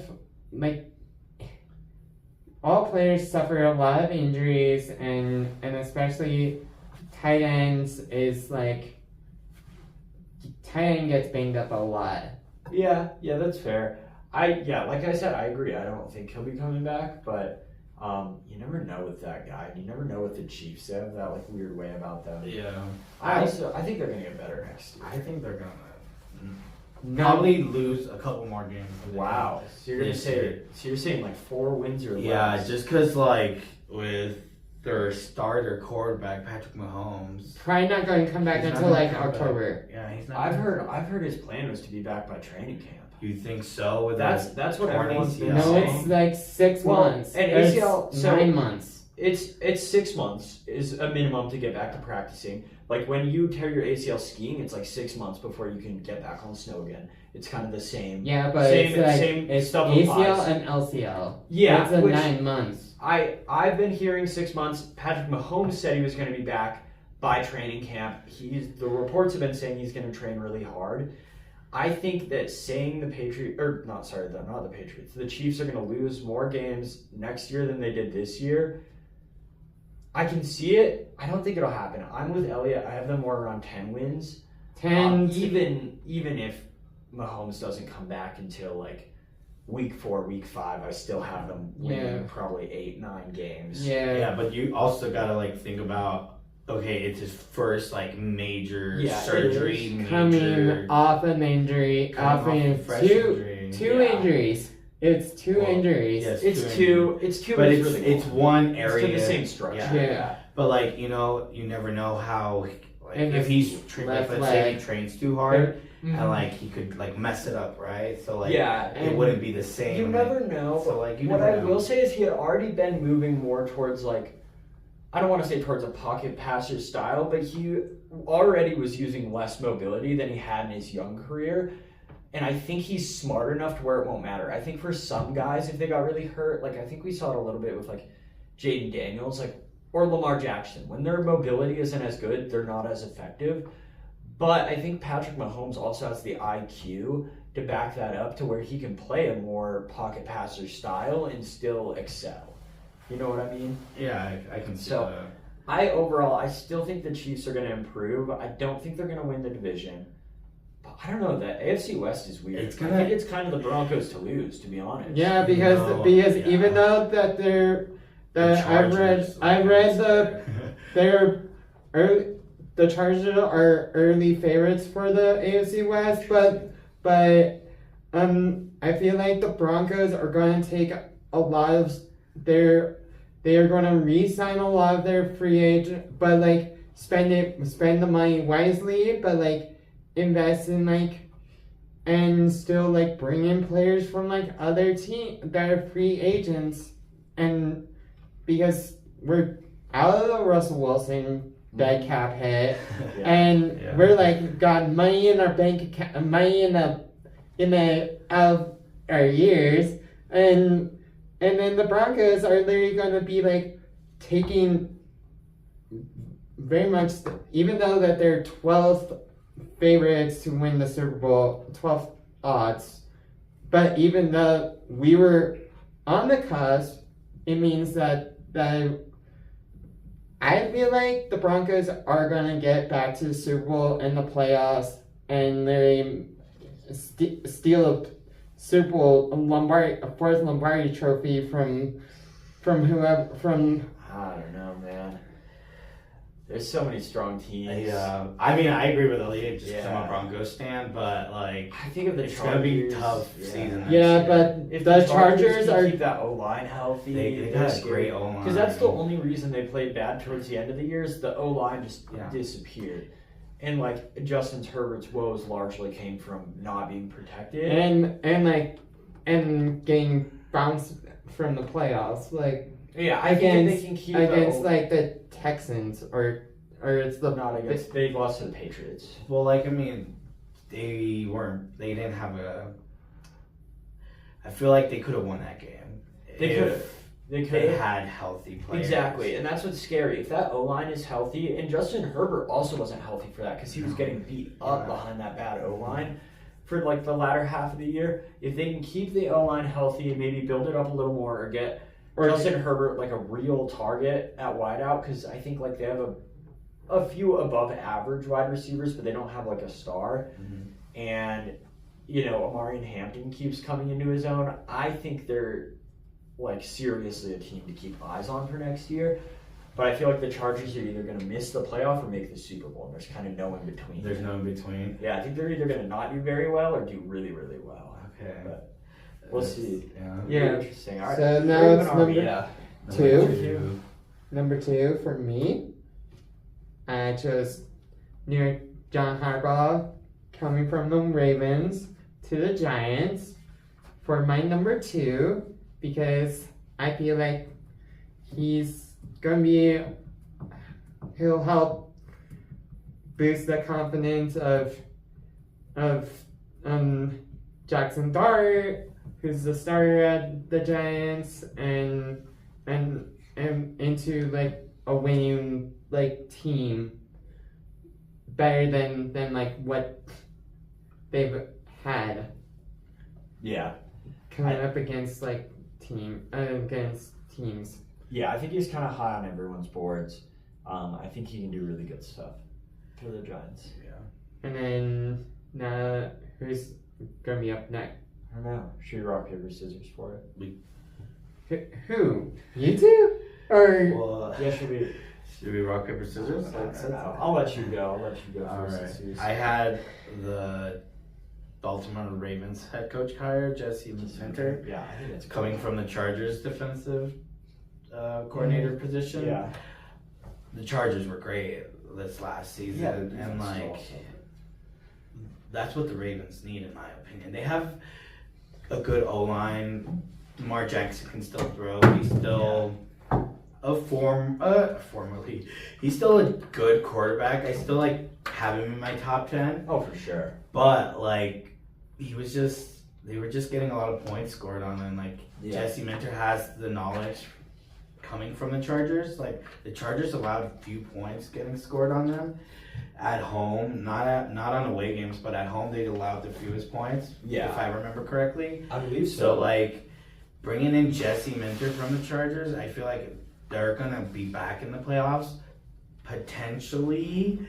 all players suffer a lot of injuries and especially tight ends is tight end gets banged up a lot. Yeah, that's fair. Like I said, I agree. I don't think he'll be coming back, but you never know with that guy. And you never know with the Chiefs. They have that weird way about them. Yeah. I think they're gonna get better next year. I think they're gonna probably lose a couple more games. Wow. So you're saying 4 wins or less? Yeah, just because with their starter quarterback Patrick Mahomes, probably not going to come back until October. Yeah, he's not. I've heard his plan was to be back by training camp. You think so? That's what everyone's been saying. No, it's 6 months. And ACL, 9 months. It's 6 months is a minimum to get back to practicing. When you tear your ACL skiing, it's 6 months before you can get back on snow again. It's kind of the same. Yeah, but it's stuff ACL and LCL. Yeah, it's 9 months. I've been hearing 6 months. Patrick Mahomes said he was going to be back by training camp. The reports have been saying he's going to train really hard. I think that saying the Chiefs are going to lose more games next year than they did this year. I can see it. I don't think it'll happen. I'm with Elliott. I have them more around 10 wins. 10. Even if Mahomes doesn't come back until week 4, week 5, I still have them winning probably 8-9 games. Yeah. Yeah, but you also gotta think about okay, it's his first like major surgery. Coming off an injury, two injuries. It's two injuries. Yes, it's two, but it's really it's one area. It's to the same structure. Yeah. But like, you know, you never know how, like, and if he's let's say he trains too hard and like he could like mess it up, right? So like it wouldn't be the same. You never know. So like what I will say is he had already been moving more towards like, I don't want to say towards a pocket passer style, but he already was using less mobility than he had in his young career. And I think he's smart enough to where it won't matter. I think for some guys, if they got really hurt, like I think we saw it a little bit with like Jaden Daniels, like, or Lamar Jackson. When their mobility isn't as good, they're not as effective. But I think Patrick Mahomes also has the IQ to back that up to where he can play a more pocket passer style and still excel. You know what I mean? Yeah, I can see that. I still think the Chiefs are going to improve. I don't think they're going to win the division. But I don't know, the AFC West is weird. I think it's kind of the Broncos to lose, to be honest. Yeah, because even though that I read the Chargers are early favorites for the AFC West, but I feel like the Broncos are going to take a lot of they are going to re-sign a lot of their free agent, but like spend the money wisely, but like invest in like and still like bring in players from like other teams that are free agents, and because we're out of the Russell Wilson dead cap hit, we're like got money in our bank account, money in the of our years, and then the Broncos are literally going to be like taking very much, even though that they're 12th favorites to win the Super Bowl, 12th odds, but even though we were on the cusp, it means that I feel like the Broncos are going to get back to the Super Bowl and the playoffs and they steal a Super Bowl, a fourth Lombardi trophy from whoever, I don't know, man. There's so many strong teams. Yeah, I mean, I agree with Elliott just because I'm a Broncos fan, but like, I think of the it's Chargers, gonna be tough season. Yeah, but if the Chargers are keep that O-line healthy, they got a great O-line. Because that's the only reason they played bad towards the end of the year is the O-line just disappeared. And like Justin Herbert's woes largely came from not being protected and getting bounced from the playoffs, like I think they can keep against like the Texans or it's the not against they lost to the Patriots. Well, like I mean, they didn't have a. I feel like they could have won that game. They could have. They had healthy players. Exactly, and that's what's scary. If that O-line is healthy, and Justin Herbert also wasn't healthy for that because he was getting beat up behind that bad O-line for like the latter half of the year. If they can keep the O-line healthy and maybe build it up a little more or get Justin Herbert like a real target at wideout, because I think like they have a few above average wide receivers, but they don't have like a star. Mm-hmm. And, Amarian Hampton keeps coming into his own. I think they're like seriously a team to keep eyes on for next year. But I feel like the Chargers are either going to miss the playoff or make the Super Bowl. And there's kind of no in between. There's no in between. Yeah, I think they're either going to not do very well or do really, really well. Okay. But we'll see. Yeah. Interesting. All right. So now it's number two for me. I chose John Harbaugh coming from the Ravens to the Giants for my number two, because I feel like he'll help boost the confidence of Jackson Dart, who's the starter at the Giants, and into like a winning like team better than like what they've had. Yeah. Coming up against like teams. Yeah, I think he's kind of high on everyone's boards. I think he can do really good stuff for the Giants. Yeah. And then now, who's gonna be up next? I don't know. Should we rock, paper, scissors for it? Who? You two? Or well, yeah, should we? Should we rock, paper, scissors? I'll let you go. All first. right. I had the Baltimore Ravens head coach hire, Jesse Minter. Yeah, I think it's coming from the Chargers defensive coordinator position. Yeah. The Chargers were great this last season, and like that's what the Ravens need, in my opinion. They have a good O-line. Lamar Jackson can still throw. He's still formerly. He's still a good quarterback. I still have him in my top 10. Oh, for sure. But they were just getting a lot of points scored on them. Jesse Minter has the knowledge coming from the Chargers. The Chargers allowed few points getting scored on them at home, not on away games, but at home they allowed the fewest points. Yeah, if I remember correctly. I believe so. So bringing in Jesse Minter from the Chargers, I feel like they're gonna be back in the playoffs potentially.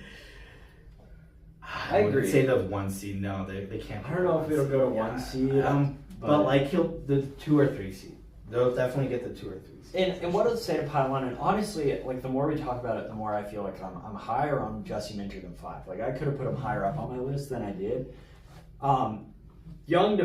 I agree. Say the 1 seed. No, they can't. I don't know if it'll go to 1 seed. But he'll the 2 or 3 seed. They'll definitely get the 2 or 3 seed. And what I'd say to pile on, and honestly, the more we talk about it, the more I feel like I'm higher on Jesse Minter than 5. I could have put him higher up on my list than I did. Young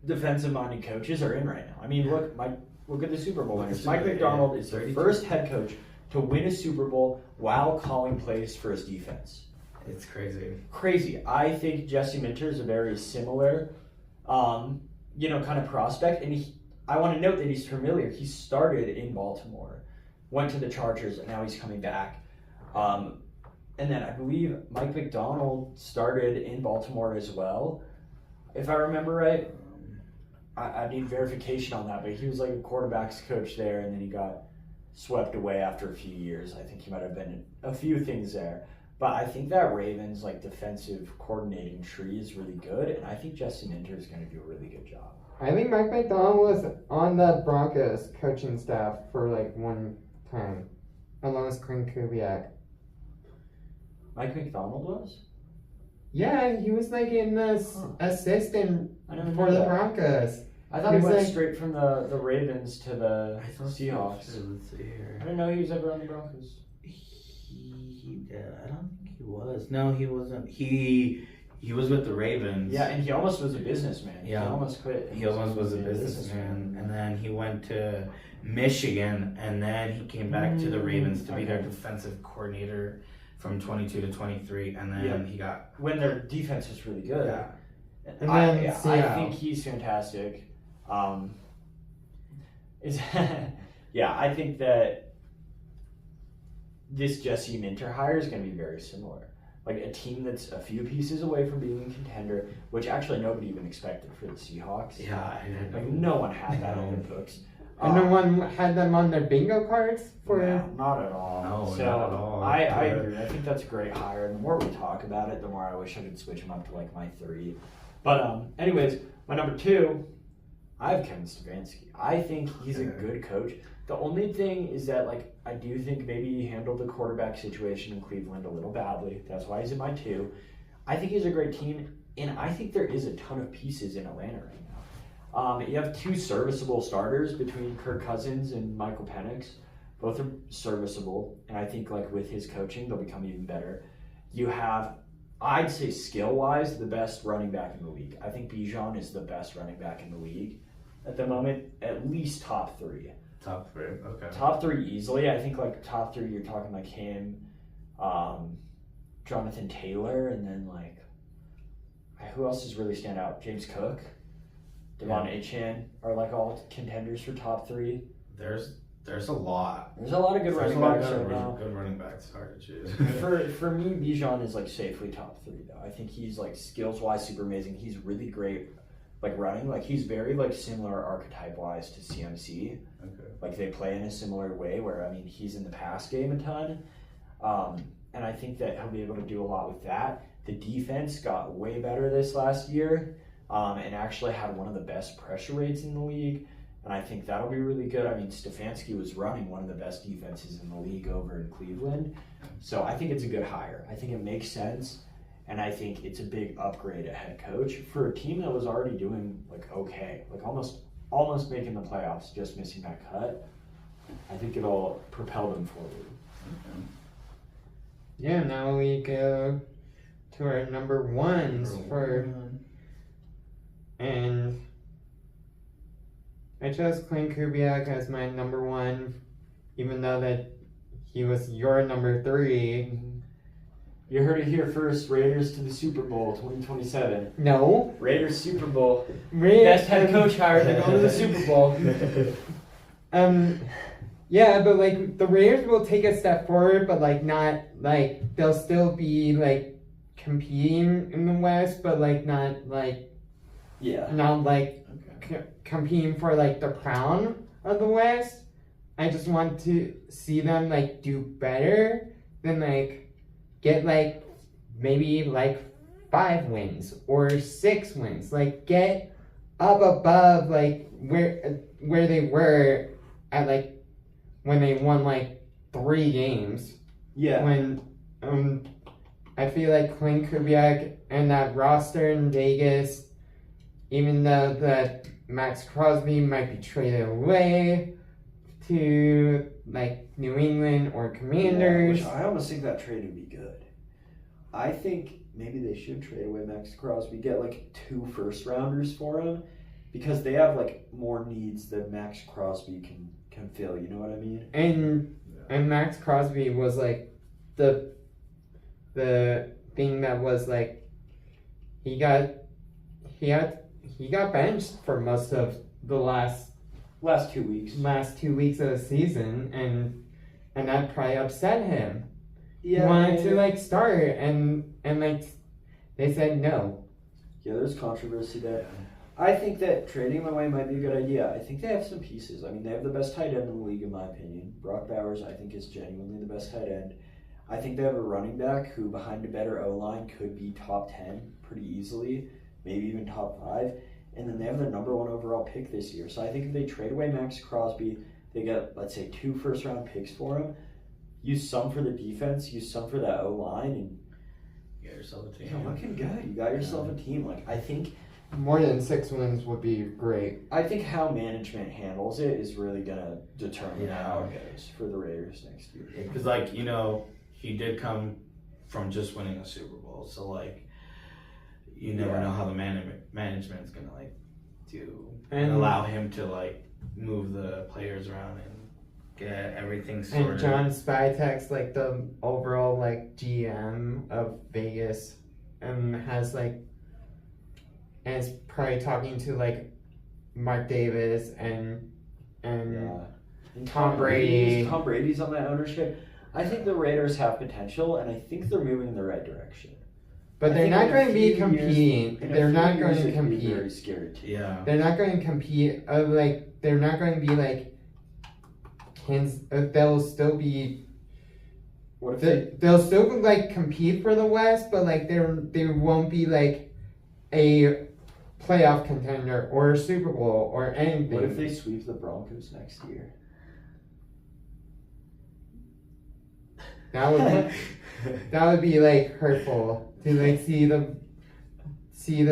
defensive-minded coaches are in right now. I mean, look at the Super Bowl winners. Mike McDonald is the first head coach to win a Super Bowl while calling plays for his defense. It's crazy. I think Jesse Minter is a very similar, kind of prospect. And I want to note that he's familiar. He started in Baltimore, went to the Chargers, and now he's coming back. And then I believe Mike McDonald started in Baltimore as well, if I remember right. I need verification on that, but he was a quarterback's coach there, and then he got swept away after a few years. I think he might have been a few things there. But I think that Ravens defensive coordinating tree is really good, and I think Jesse Minter is going to do a really good job. I think Mike McDonald was on the Broncos coaching staff for one time, along with Clint Kubiak. Mike McDonald was? Yeah, he was in the assistant for the Broncos. I thought he went straight from the Ravens to the Seahawks. Let's see here. I didn't know he was ever on the Broncos. I don't think he was. No, he wasn't. He was with the Ravens. Yeah, and he almost was a businessman. Yeah. He almost quit. He almost was a businessman. And then he went to Michigan, and then he came back to the Ravens to be their defensive coordinator from 22 to 23, and then he got... When their defense was really good. Yeah. And I think he's fantastic. I think that this Jesse Minter hire is going to be very similar. A team that's a few pieces away from being a contender, which actually nobody even expected for the Seahawks. Yeah. No one had that on their books. And no one had them on their bingo cards for... No, not at all. No, so not at all. I agree. I think that's a great hire. And the more we talk about it, the more I wish I could switch him up to my 3. But anyways, my number 2, I have Kevin Stefanski. I think he's a good coach. The only thing is that I do think maybe he handled the quarterback situation in Cleveland a little badly. That's why he's in my 2. I think he's a great team, and I think there is a ton of pieces in Atlanta right now. You have 2 serviceable starters between Kirk Cousins and Michael Penix. Both are serviceable, and I think with his coaching, they'll become even better. You have, I'd say skill-wise, the best running back in the league. I think Bijan is the best running back in the league at the moment, at least top 3. Top 3, okay. Top 3 easily. I think top 3, you're talking him, Jonathan Taylor, and then who else does really stand out? James Cook, Devon Achane are all contenders for top 3. There's a lot. There's a lot of good running backs right now. Good running backs, hard to choose. for me, Bijan is safely top 3 though. I think he's skills wise super amazing. He's really great running. He's very similar archetype wise to CMC. Okay. They play in a similar way where he's in the pass game a ton. And I think that he'll be able to do a lot with that. The defense got way better this last year. And actually had one of the best pressure rates in the league. And I think that'll be really good. Stefanski was running one of the best defenses in the league over in Cleveland. So I think it's a good hire. I think it makes sense. And I think it's a big upgrade at head coach for a team that was already doing okay. almost making the playoffs, just missing that cut. I think it'll propel them forward. Yeah, now we go to our number ones and I chose Clint Kubiak as my number one, even though that he was your number 3. You heard it here first. Raiders to the Super Bowl 2027. No. Raiders Super Bowl. Best head coach hired to go to the Super Bowl. Yeah, but like the Raiders will take a step forward, but like not like they'll still be like competing in the West, but like not like competing for like the crown of the West. I just want to see them like do better than like get like maybe like 5 wins or 6 wins. Like get up above like where they were at like when they won like 3 games. Yeah. When I feel like Clint Kubiak and that roster in Vegas, even though that Max Crosby might be traded away to like New England or Commanders. I almost think that trade would be good. I think maybe they should trade away Max Crosby, get like 2 first-rounders for him, because they have like more needs than Max Crosby can fill. You know what I mean? And Max Crosby was like the thing that was like he got benched for most of the last 2 weeks. Last 2 weeks of the season, and that probably upset him. Yeah, he wanted to like start, and like they said no. Yeah, there's controversy there. I think that trading him away might be a good idea. I think they have some pieces. I mean, they have the best tight end in the league, in my opinion. Brock Bowers, I think, is genuinely the best tight end. I think they have a running back who, behind a better O-line, could be top 10 pretty easily, maybe even top 5. And then they have the number 1 overall pick this year. So I think if they trade away Max Crosby, they get, let's say, 2 first-round picks for him, use some for the defense, use some for the O-line, and you got yourself a team. Yeah, looking good. You got yourself a team. Like, I think more than 6 wins would be great. I think how management handles it is really going to determine how it goes for the Raiders next year. Because, like, you know, he did come from just winning a Super Bowl. So, like, you never know how the management's going to, like, do and allow him to, like, move the players around and get everything sorted. And John Spytek's, like, the overall, like, GM of Vegas and has, like, and is probably talking to like Mark Davis and Tom Brady. Tom Brady's on that ownership. I think the Raiders have potential, and I think they're moving in the right direction. But they're not going to be competing. They're not going to compete. Very scary team. Yeah. They're not going to compete. Like they're not going to be like. They'll still be. What if they'll still like compete for the West, but like they won't be like a playoff contender or a Super Bowl or anything. What if they sweep the Broncos next year? That would be like hurtful to like see the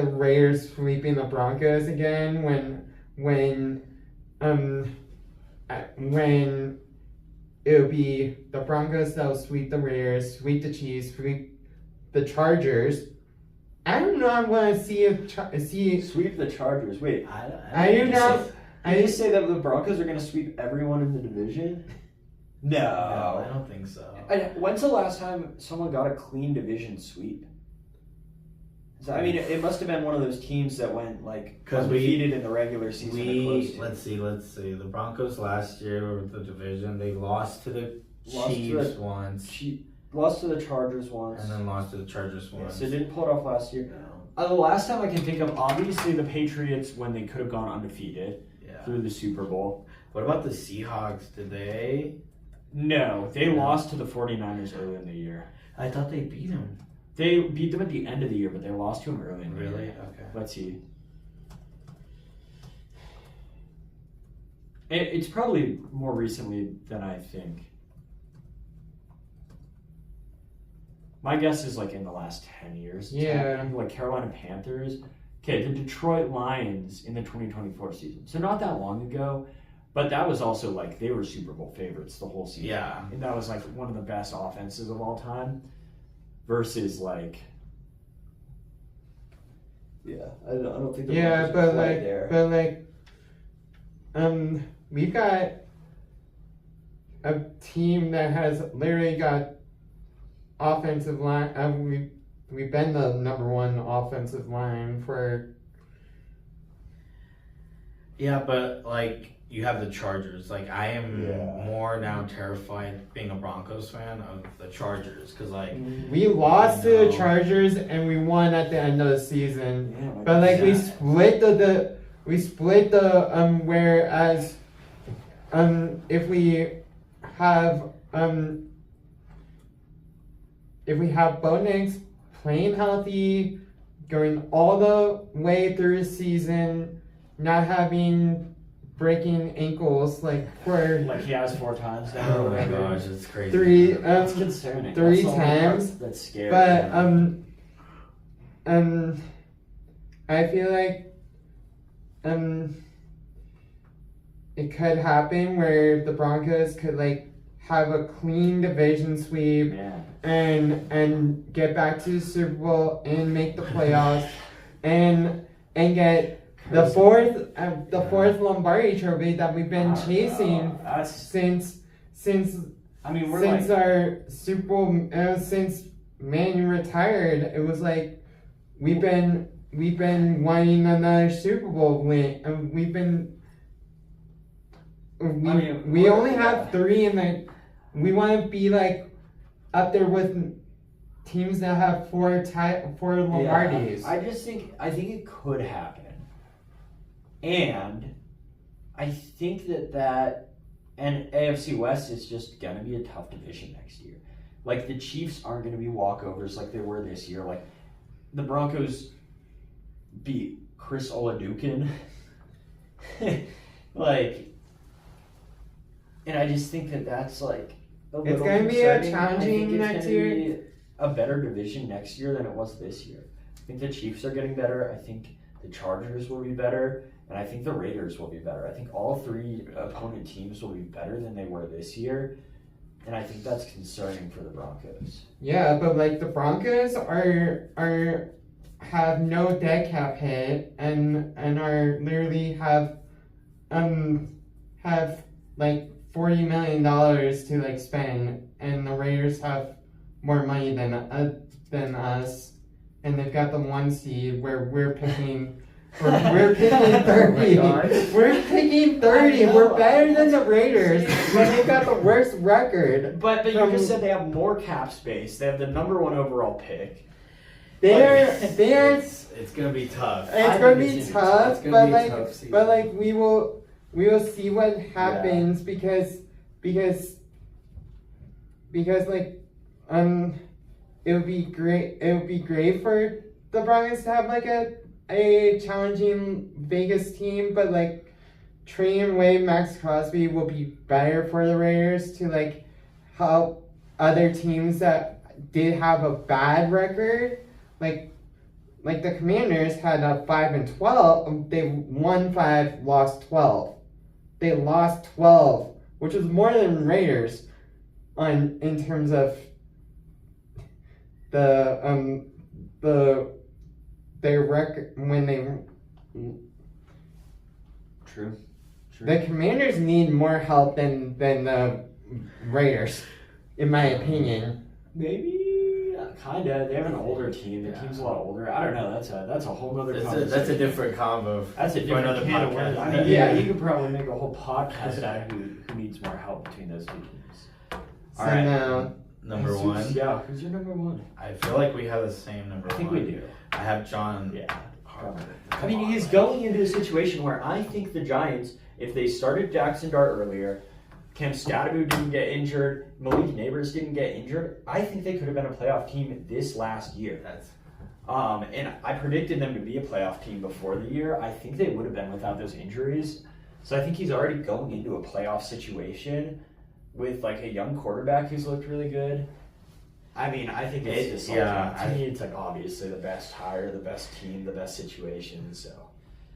Raiders sweeping the Broncos again when it'll be the Broncos that'll sweep the Raiders, sweep the Chiefs, sweep the Chargers. I do not want to see sweep the Chargers. Wait, I do not. I just say that the Broncos are going to sweep everyone in the division. No, I don't think so. When's the last time someone got a clean division sweep? I mean, it must have been one of those teams that went like undefeated in the regular season. Let's see. The Broncos last year with the division, they lost to the Chiefs once. Lost to the Chargers once. And then lost to the Chargers once. So didn't pull it off last year. No. The last time I can think of, obviously, the Patriots when they could have gone undefeated through the Super Bowl. What about the Seahawks? Did they? No, they lost to the 49ers early in the year. I thought they beat them. They beat them at the end of the year, but they lost to them early in the year. Really? Okay. Let's see. It's probably more recently than I think. My guess is like in the last 10 years. Yeah. Like Carolina Panthers. Okay, the Detroit Lions in the 2024 season. So not that long ago. But that was also like they were Super Bowl favorites the whole season. Yeah. And that was like one of the best offenses of all time versus like. Yeah, I don't think the yeah, but like, we've got a team that has literally got offensive line. We've been the number one offensive line for. Yeah, but like you have the Chargers. Like I am more now terrified being a Broncos fan of the Chargers because like we lost to the Chargers and we won at the end of the season. Yeah, but like we split the whereas if we have Bo Nix playing healthy, going all the way through the season, not having breaking ankles like he has 4 times now. Oh my gosh, it's crazy. That's concerning. 3 times. That's scary. But I feel like it could happen where the Broncos could like have a clean division sweep and get back to the Super Bowl and make the playoffs and get the fourth Lombardi trophy that we've been chasing since our Super Bowl since Manning retired. It was like we've been wanting another Super Bowl win, and we only have 3 in the. We want to be like up there with teams that have 4 Lombardis. I think it could happen. And I think that and AFC West is just going to be a tough division next year. Like, the Chiefs aren't going to be walkovers like they were this year. Like, the Broncos beat Chris Oladukin. Like, and I just think that's, like, it's going to be a challenging next year. Be a better division next year than it was this year. I think the Chiefs are getting better. I think the Chargers will be better. And I think the Raiders will be better. I think all 3 opponent teams will be better than they were this year. And I think that's concerning for the Broncos. Yeah, but like the Broncos have no dead cap hit and are literally have like $40 million to like spend, and the Raiders have more money than us, and they've got the 1 seed where we're picking. We're picking 30. We're picking 30. We're better than the Raiders, but they've got the worst record. But you just said they have more cap space. They have the number 1 overall pick. It's gonna be tough. It's gonna be tough, but we will see what happens because like it would be great. It would be great for the Broncos to have like a challenging Vegas team, but like trading away Max Crosby will be better for the Raiders to like help other teams that did have a bad record, like the Commanders had a 5-12. They won 5, lost 12. They lost 12, which was more than Raiders in terms of their record when they. True. The Commanders need more help than the Raiders, in my opinion. Maybe, kinda. They have an older team. The team's a lot older. I don't know. That's a whole other conversation. That's a different combo. That's a different can of worms. I mean, you could probably make a whole podcast out of who needs more help between those 2 teams. All right. Now, number 1. Yeah, who's your number 1? I feel like we have the same number 1. I think we do. I have John. Yeah. I mean, he's going into a situation where I think the Giants, if they started Jackson Dart earlier, Cam Scatteroo didn't get injured, Malik Neighbors didn't get injured, I think they could have been a playoff team this last year. And I predicted them to be a playoff team before the year. I think they would have been without those injuries. So I think he's already going into a playoff situation with like a young quarterback who's looked really good. I mean, I think it's just like, to me, it's like obviously the best hire, the best team, the best situation. So,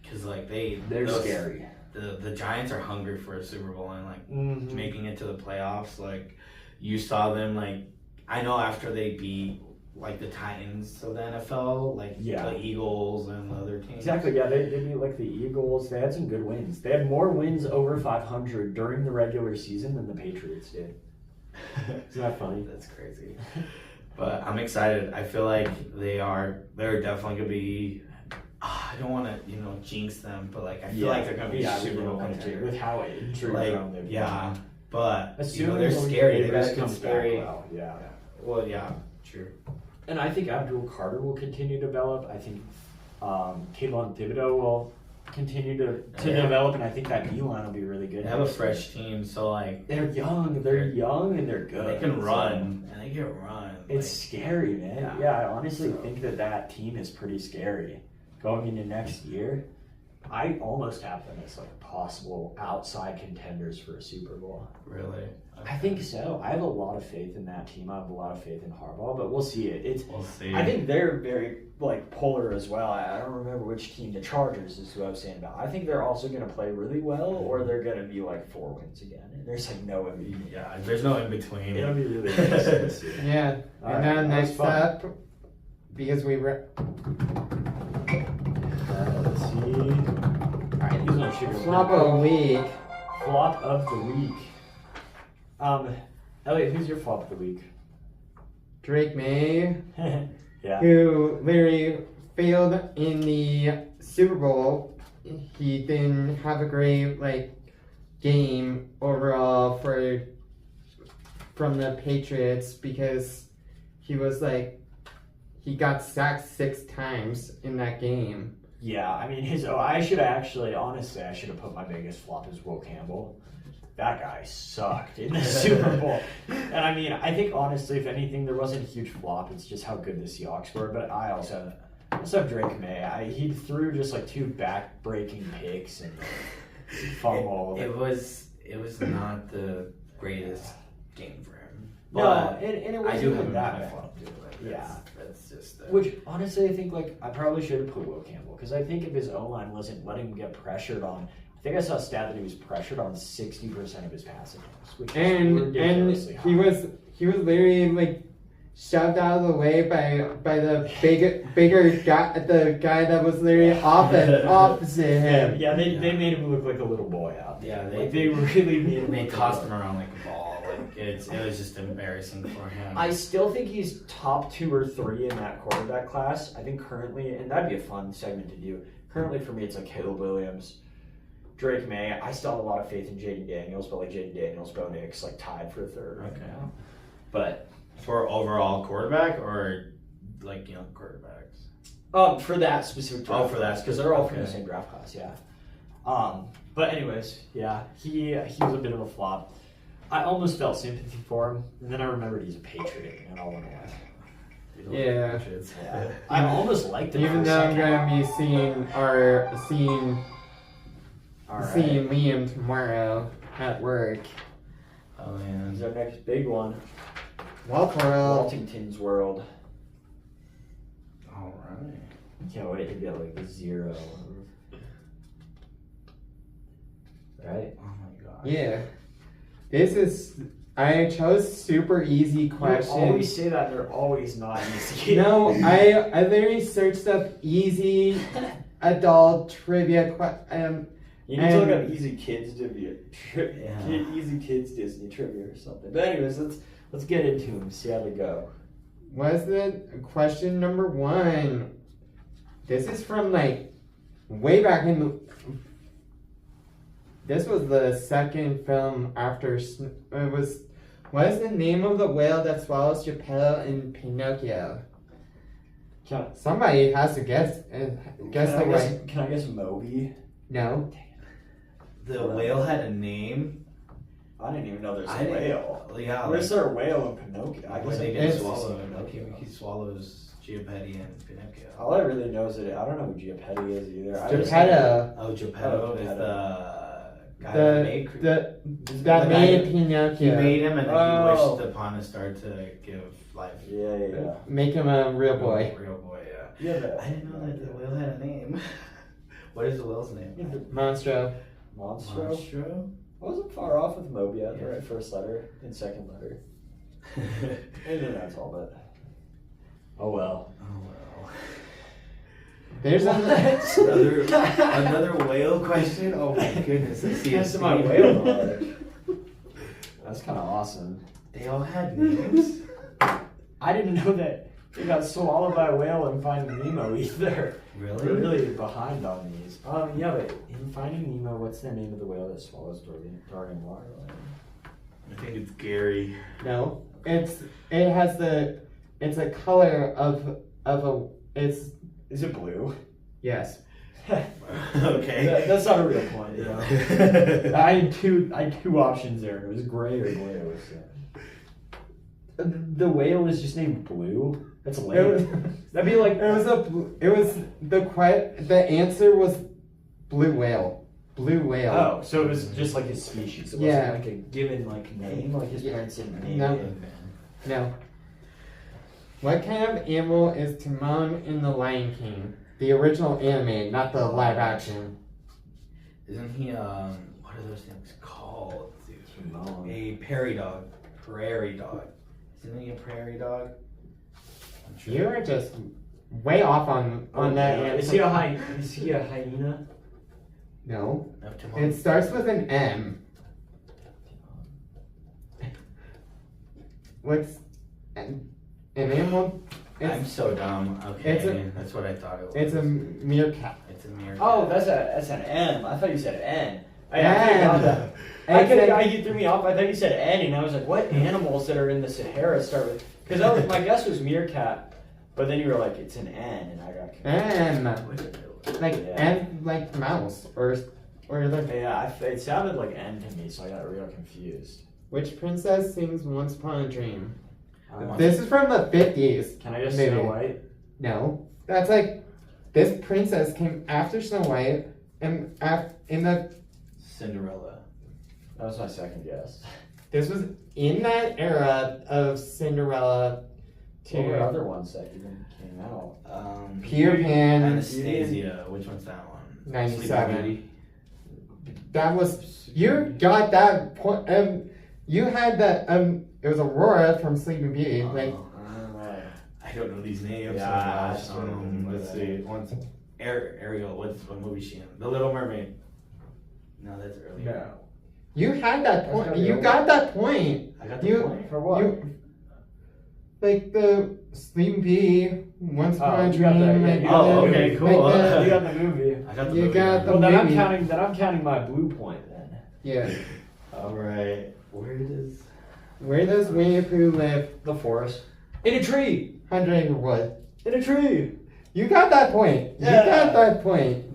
because like they're scary. the Giants are hungry for a Super Bowl and like making it to the playoffs. Like you saw them like I know after they beat like the Titans of the NFL, like the Eagles and the other teams. Exactly, yeah, they beat like the Eagles. They had some good wins. They had more wins over 500 during the regular season than the Patriots did. Isn't that funny? That's crazy. But I'm excited. I feel like they're definitely gonna be. I don't want to jinx them, but like I feel like they're gonna be Super Bowl contender with how injury prone they've been. But they're scary. They got some scary. Well, true. And I think Abdul Carter will continue to develop. I think Kayvon Thibodeau will continue to develop, and I think that milan will be really good. They have a fresh team, so like they're young and they're good. They can run and they can run. It's scary, man. Yeah, I honestly think that team is pretty scary going into next year. I almost have them as like possible outside contenders for a Super Bowl. Really? I think so. I have a lot of faith in that team. I have a lot of faith in Harbaugh, but we'll see it. We'll see. I think they're very like polar as well. I don't remember which team. The Chargers is who I was saying about. I think they're also going to play really well, or they're going to be like 4 wins again. And there's like no in between. Yeah, there's no in between. It'll be really interesting to see. Yeah. And then next up, because we were. Let's see. Alright, these ones should go. Flop of the week. Flop of the week. Elliott, who's your flop of the week? Drake May. Yeah. Who literally failed in the Super Bowl. He didn't have a great game overall from the Patriots because he got sacked 6 times in that game. Yeah, I mean I should have put my biggest flop as Will Campbell. That guy sucked in the Super Bowl. And I mean, I think honestly, if anything, there wasn't a huge flop. It's just how good the Seahawks were. But I also have Drake May. He threw just like 2 back-breaking picks and fumbled. It was not the greatest game for him. No, and it wasn't I do have that my bad. flop too. That's just. Which honestly, I think I probably should have put Will Campbell because I think if his O-line wasn't letting him get pressured on. I think I saw a stat that he was pressured on 60% of his passing attempts, which is ridiculously high. he was literally shoved out of the way by the bigger guy, the guy that was literally opposite him. Yeah, they made him look like a little boy out there. Yeah, they really made him. They tossed him around like a ball. It was just embarrassing for him. I still think he's top 2 or 3 in that quarterback class. I think currently, and that'd be a fun segment to do. Currently for me, it's Caleb Williams. Drake May, I still have a lot of faith in Jaden Daniels, but Jaden Daniels, Bo Nix, tied for 3rd right now. But for overall quarterback or young quarterbacks? For that specific draft. For that, because they're all from the same draft class, yeah. But anyways, yeah, he was a bit of a flop. I almost felt sympathy for him, and then I remembered he's a Patriot, and it all went away. Yeah. I almost liked him. Even though I'm gonna be seeing Liam tomorrow at work. Oh man, this is our next big one. Waltington's World. All right. Can't wait to get a 0. Right? Oh my god. Yeah. I chose super easy questions. You always say that, they're always not easy. No, I literally searched up easy adult trivia you need to look up easy kids trivia, easy kids Disney trivia or something. But anyways, let's get into them. See how they go. What's the question number 1? This is from way back in the. This was the second film after it was. What is the name of the whale that swallows Geppetto in Pinocchio? Somebody has to guess. Can I guess Moby? No. The whale had a name. I didn't even know there's a whale. Yeah. Where's there a whale in Pinocchio? I guess they didn't swallow Pinocchio. He swallows Geppetto and Pinocchio. All I really know is that I don't know who Geppetto is either. Geppetto. Geppetto is the guy that made Pinocchio. He made him and then he wished upon a star to give life. Yeah. Make him a real boy. Real boy, yeah. I didn't know that the whale had a name. What is the whale's name? Monstro. Monstro. I wasn't far off with Mobia, the right first letter and second letter. And then that's all, but oh well. There's another whale question. Oh my goodness! That's my whale knowledge. That's kind of awesome. They all had names. I didn't know that they got swallowed by a whale in Finding Nemo either. Really? We're really behind on these. Yeah, but in Finding Nemo, what's the name of the whale that swallows Dorian Water? I think it's Gary. No, it's a color of a it's. Is it blue? Yes. Okay. That's not a real point. Yeah. I had two options there. It was gray or blue. So. The whale is just named Blue. That's lame. That'd be like the answer was blue whale. Blue whale. Oh, so it was just like his species. It wasn't like a given name, like his parents didn't name it. No. What kind of animal is Timon in The Lion King? The original anime, not the live action. Isn't he, what are those things called? A prairie dog. Prairie dog. Isn't he a prairie dog? You are just way off on that answer. Is he a hyena? No. It starts with an M. What's an animal? I'm so dumb. Okay, that's what I thought it was. It's a meerkat. It's a meerkat. Oh, that's an M. I thought you said N. You threw me off. I thought you said N, and I was like, what animals that are in the Sahara start with? Because my guess was meerkat, but then you were like, it's an N, and I got confused. N, like mouse, or like. Yeah, it sounded like N to me, so I got real confused. Which princess sings Once Upon a Dream? This is from the 50s. Can I just Snow White? No. That's like, this princess came after Snow White, and in the... Cinderella. That was my second guess. This was in that era of Cinderella. What were other ones that even came out? Peter Pan. Anastasia. Which one's that one? 97. That was... You got that point... you had that... it was Aurora from Sleeping Beauty. I don't know these names. Yeah, let's see. Ariel. What movie she in? The Little Mermaid. No, that's earlier. No. You had that point. You got that point. I got the point. For what? Like the Sleeping Beauty, Once Upon a Dream. Okay, cool. You got the movie. I got the movie. Got the movie. Then I'm counting my blue point then. Yeah. All right. Where does Winnie the Pooh live? The forest. In a tree. 100-acre wood. In a tree. You got that point. Yeah. You got that point.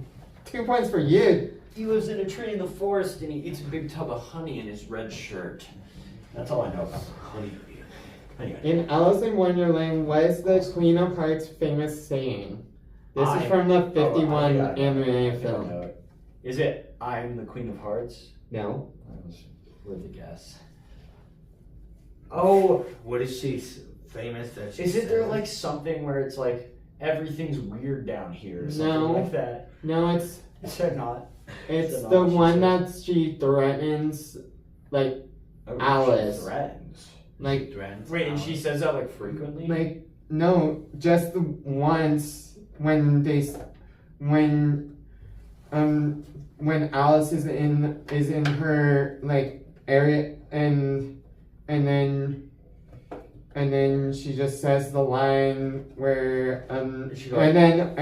2 points for you. He lives in a tree in the forest and he eats a big tub of honey in his red shirt. That's all I know about honey. Anyway. In Alice in Wonderland, what is the Queen of Hearts' famous saying? This is from the 51 animated film. Is it I'm the Queen of Hearts? No. That was worth a guess. Oh, what is she famous that she Isn't there like something where it's like everything's weird down here or something like that? No, it's not. It's the one that she threatens, like, Alice. She threatens. Like, wait, and she says that like frequently? Like, no, just the once when Alice is in her like area and then she just says the line where and then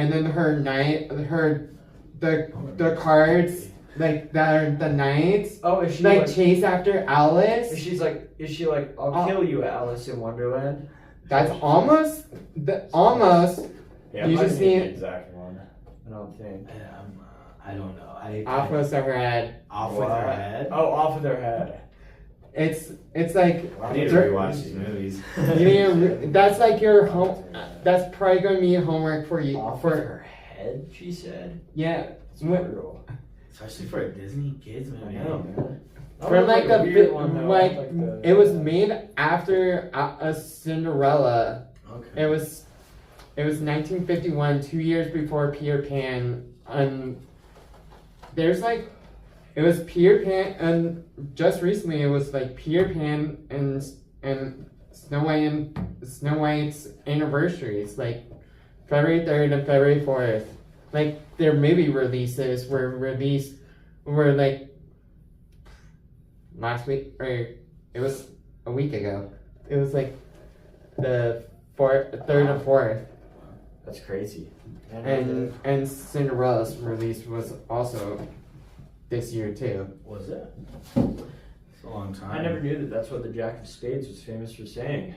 the cards like that are the knights. Oh, is she like chase after Alice? Is she like I'll kill you, Alice in Wonderland? That's almost. Yeah, you just need the exact one. I don't think. I don't know. Off with their head. Off with their head. Oh, off with their head. It's like. I need to rewatch these movies. That's like your home. That's probably going to be homework for you. Off with her head, she said. Yeah. It's brutal. Especially for a Disney kids movie. I know, man. From like it was made after a Cinderella. Okay. It was 1951, 2 years before Peter Pan. There's like it was Peter Pan, and just recently it was like Peter Pan and Snow White's anniversaries, like February 3rd and February 4th. Like their movie releases were like last week, or it was a week ago. It was like the 3rd and 4th. That's crazy. And Cinderella's release was also this year too. Was it? It's a long time. I never knew that that's what the Jack of Spades was famous for saying.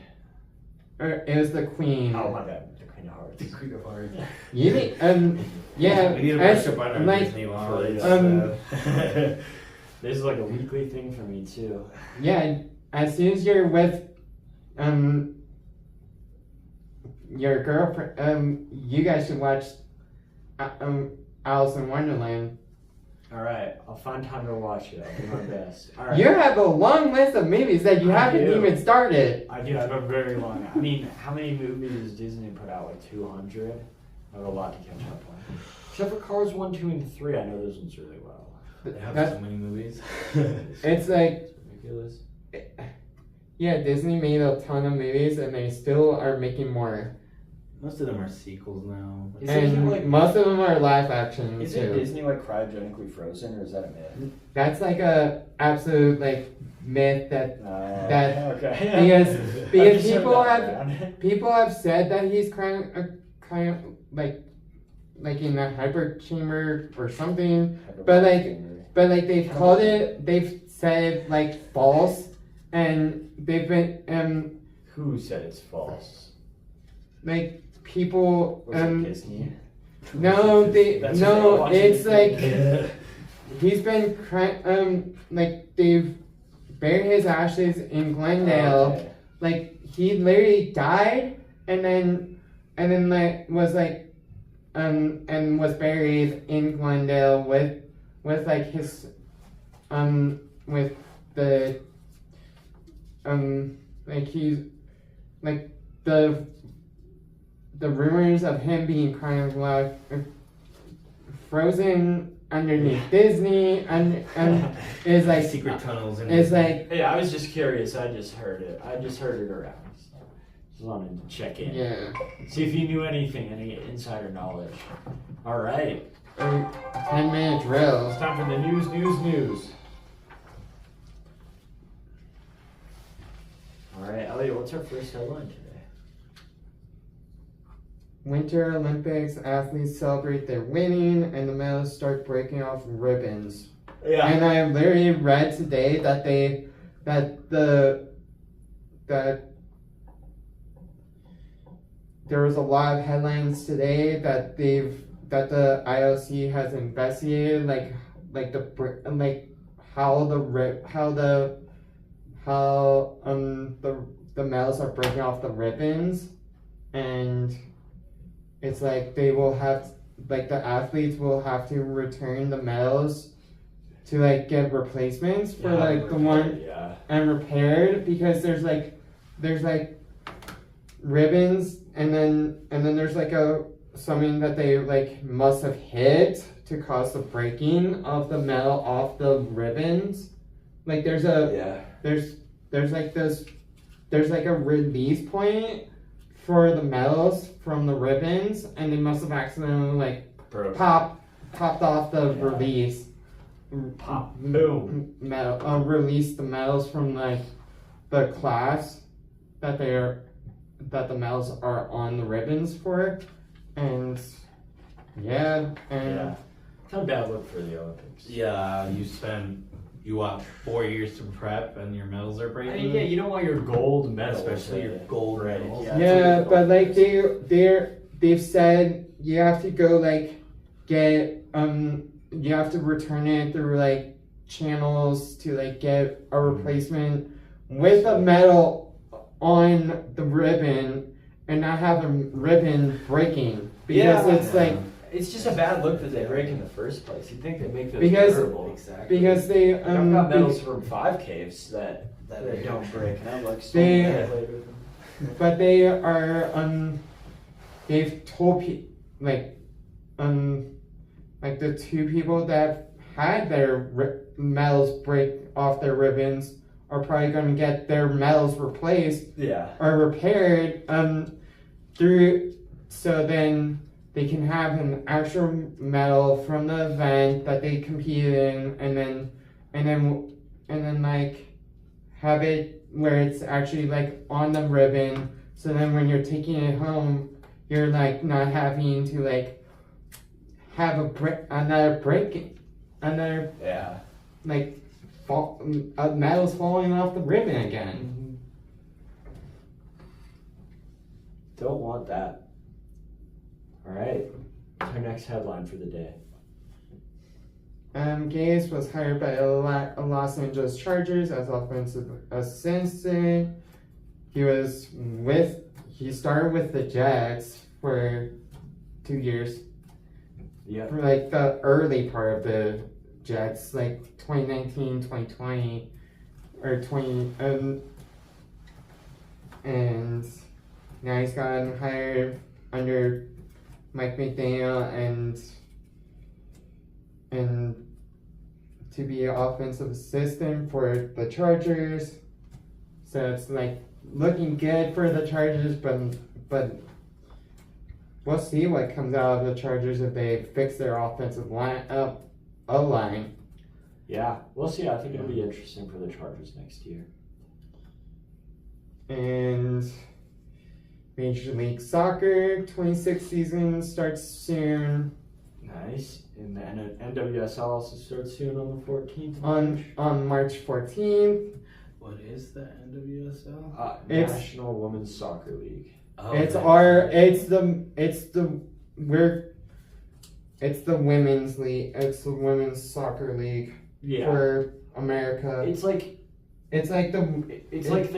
It was the Queen. Oh my bad, the Queen of Hearts. The Queen of Hearts. You need, yeah. We need to brush up on our like, Disney knowledge. This is like a weekly thing for me too. Yeah, as soon as you're with your girlfriend, you guys should watch Alice in Wonderland. Alright, I'll find time to watch it. I'll do my best. All right. You have a long list of movies that you haven't even started. I do. I have a very long. I mean, how many movies does Disney put out? Like 200? I have a lot to catch up on. Except for Cars 1, 2, and 3. I know those ones really well. They have so many movies. It's like ridiculous. Yeah, Disney made a ton of movies and they still are making more. Most of them are sequels now. And like, most of them are live action Is too. it Disney like cryogenically frozen, or is that a myth? That's like a absolute like myth that okay. because people have said that he's kind of like in a hyper chamber or something, but they've said like false, and they've been who said it's false? Like people Was it Disney? It's like he's been crying, like they've buried his ashes in Glendale. Okay. Like he literally died and then like was like and was buried in Glendale with like his with the like he's like the rumors of him being kind of like frozen underneath Disney and is like secret tunnels and is like hey, I was just curious. I just heard it around. Just wanted to check in. Yeah. See if you knew anything, any insider knowledge. All right. 10-minute drill. It's time for the news. All right, Elliott, what's our first headline today? Winter Olympics athletes celebrate their winning and the medals start breaking off ribbons. Yeah. And I literally read today that there was a lot of headlines today that the IOC has investigated how the medals are breaking off the ribbons, and it's like they will have the athletes will have to return the medals to like get replacements for the one and repaired, because there's ribbons and then there's like something that they like must have hit to cause the breaking of the metal off the ribbons. Like there's a release point for the metals from the ribbons, and they must have accidentally popped off the release. Pop. Boom. Metal. Release the metals from the class that the medals are on the ribbons for, and kind of bad look for the Olympics. Yeah, you want 4 years to prep and your medals are breaking. I mean, yeah, you don't want your gold medal, especially your gold medals. Yeah, but like they've said you have to go get you have to return it through channels to get a replacement with a medal on the ribbon and not have a ribbon breaking, because it's just a bad look that they break in the first place. You'd think they make those durable. Exactly. Because they I've got medals from 5Ks that they don't break, and I'm but they are they've told the two people that had their medals break off their ribbons are probably going to get their medals replaced or repaired so then they can have an actual medal from the event that they competed in, and then like have it where it's actually like on the ribbon, so then when you're taking it home, you're like not having to like have another like medals falling off the ribbon again. Don't want that. All right, our next headline for the day. Gase was hired by Los Angeles Chargers as offensive assistant. He started with the Jets for 2 years. Yeah. For like the early part of the Jets, like 2019, 2020, or 20, and now he's gotten hired under Mike McDaniel and to be an offensive assistant for the Chargers. So it's like looking good for the Chargers, but we'll see what comes out of the Chargers if they fix their offensive line. Yeah, we'll see. I think it'll be interesting for the Chargers next year. And Major League Soccer 26th season starts soon. Nice. And the NWSL also starts soon on the 14th. On March 14th. What is the NWSL? National Women's Soccer League. Oh, it's the women's league. It's the women's soccer league for America. It's like the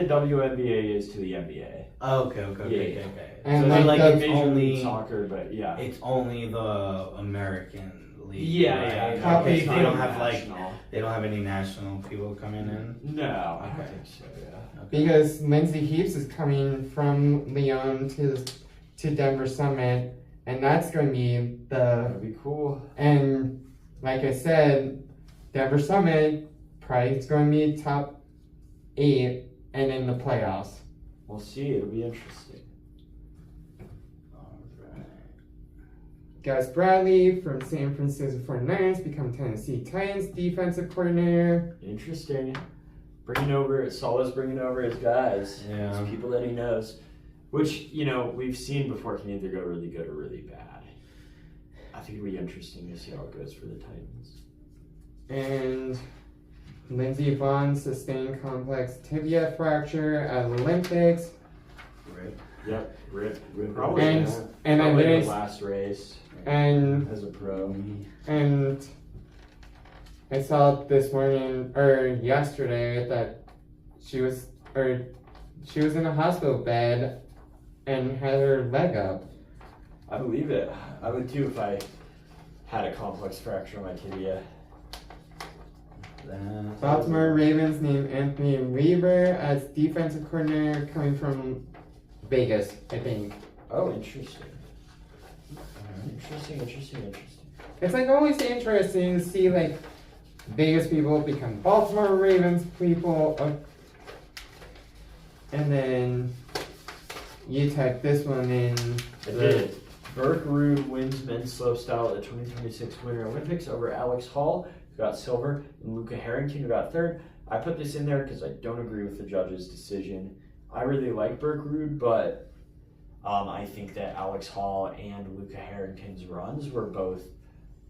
WNBA is to the NBA. Oh, okay. And so like it's Major only League Soccer, but yeah, it's only the American league. Yeah. Okay, It's they don't not have national. they don't have any national people coming in. No, I don't think so. Yeah. Okay. Because Lindsay Heaps is coming from Lyon to Denver Summit, and that's going to be That'd be cool. And like I said, Denver Summit probably is going to be top 8 and in the playoffs. We'll see. It'll be interesting. Alright. Gus Bradley from San Francisco 49ers become Tennessee Titans defensive coordinator. Interesting. Salah's bringing over his guys. Yeah. His people that he knows. Which, we've seen before can either go really good or really bad. I think it'll be interesting to see how it goes for the Titans. And Lindsey Vonn sustained complex tibia fracture at Olympics. Rip. Yep, rip. Probably the last race and as a pro. And I saw this morning or yesterday that she was in a hospital bed and had her leg up. I believe it. I would too if I had a complex fracture on my tibia. Baltimore Ravens named Anthony Weaver as defensive coordinator coming from Vegas, I think. Oh, interesting. Interesting. It's like always interesting to see like Vegas people become Baltimore Ravens people. And then you type this one in. I did. Burke Rude wins men's slopestyle at the 2026 Winter Olympics over Alex Hall, who got silver, and Luca Harrington, who got third. I put this in there because I don't agree with the judge's decision. I really like Burke Rude, but I think that Alex Hall and Luca Harrington's runs were both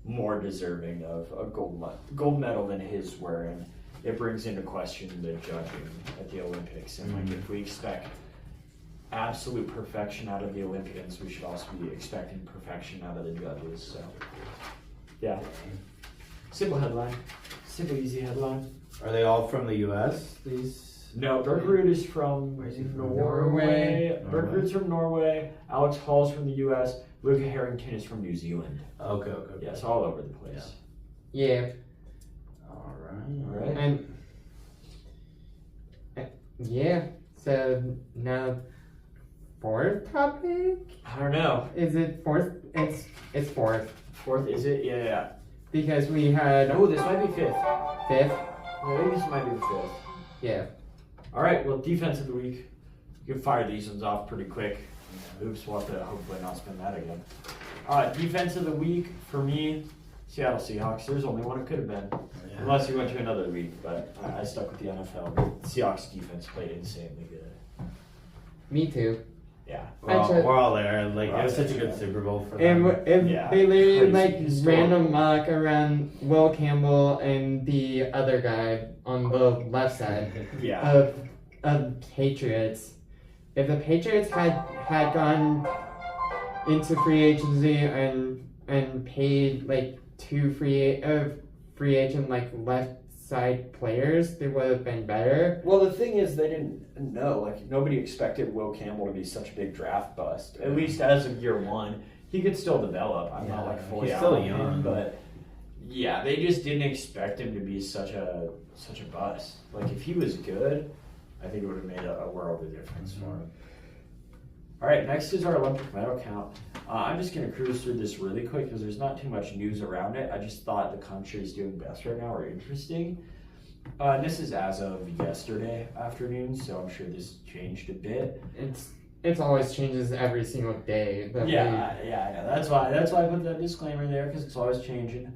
more deserving of a gold medal than his were, and it brings into question the judging at the Olympics. And if we expect absolute perfection out of the Olympians, we should also be expecting perfection out of the judges. So, yeah. Simple headline. Simple, easy headline. Are they all from the U.S.? These? No, Burke Rude is from Norway. Burke Rude's from Norway. Alex Hall's from the U.S. Luca Harrington is from New Zealand. Okay. Yes, all over the place. Yeah. All right. And yeah. So now, fourth topic. I don't know. Is it fourth? It's fourth. Fourth, is it? Yeah. because we had Oh, this might be fifth. fifth. I think this might be the fifth. Yeah. All right, well, defense of the week. You can fire these ones off pretty quick. Oops, we'll have to hopefully not spin that again. Defense of the week, for me, Seattle Seahawks. There's only one it could have been. Yeah. Unless you went to another league, but I stuck with the NFL. The Seahawks defense played insanely good. Me too. Yeah. We're all there. Like, it was such a good Super Bowl for them. And they literally random mock around Will Campbell and the other guy on the left side of Patriots. If the Patriots had gone into free agency and paid like two free agent like left side players, they would have been better. Well, the thing is, they didn't know. Like, nobody expected Will Campbell to be such a big draft bust. At least as of year one, he could still develop. I'm not like fully out still young, but yeah, they just didn't expect him to be such a bust. Like, if he was good, I think it would have made a world of difference for him. All right, next is our Olympic medal count. I'm just going to cruise through this really quick because there's not too much news around it. I just thought the countries doing best right now are interesting. This is as of yesterday afternoon, so I'm sure this changed a bit. It's always changes every single day. Yeah, I know. That's why I put that disclaimer there, because it's always changing.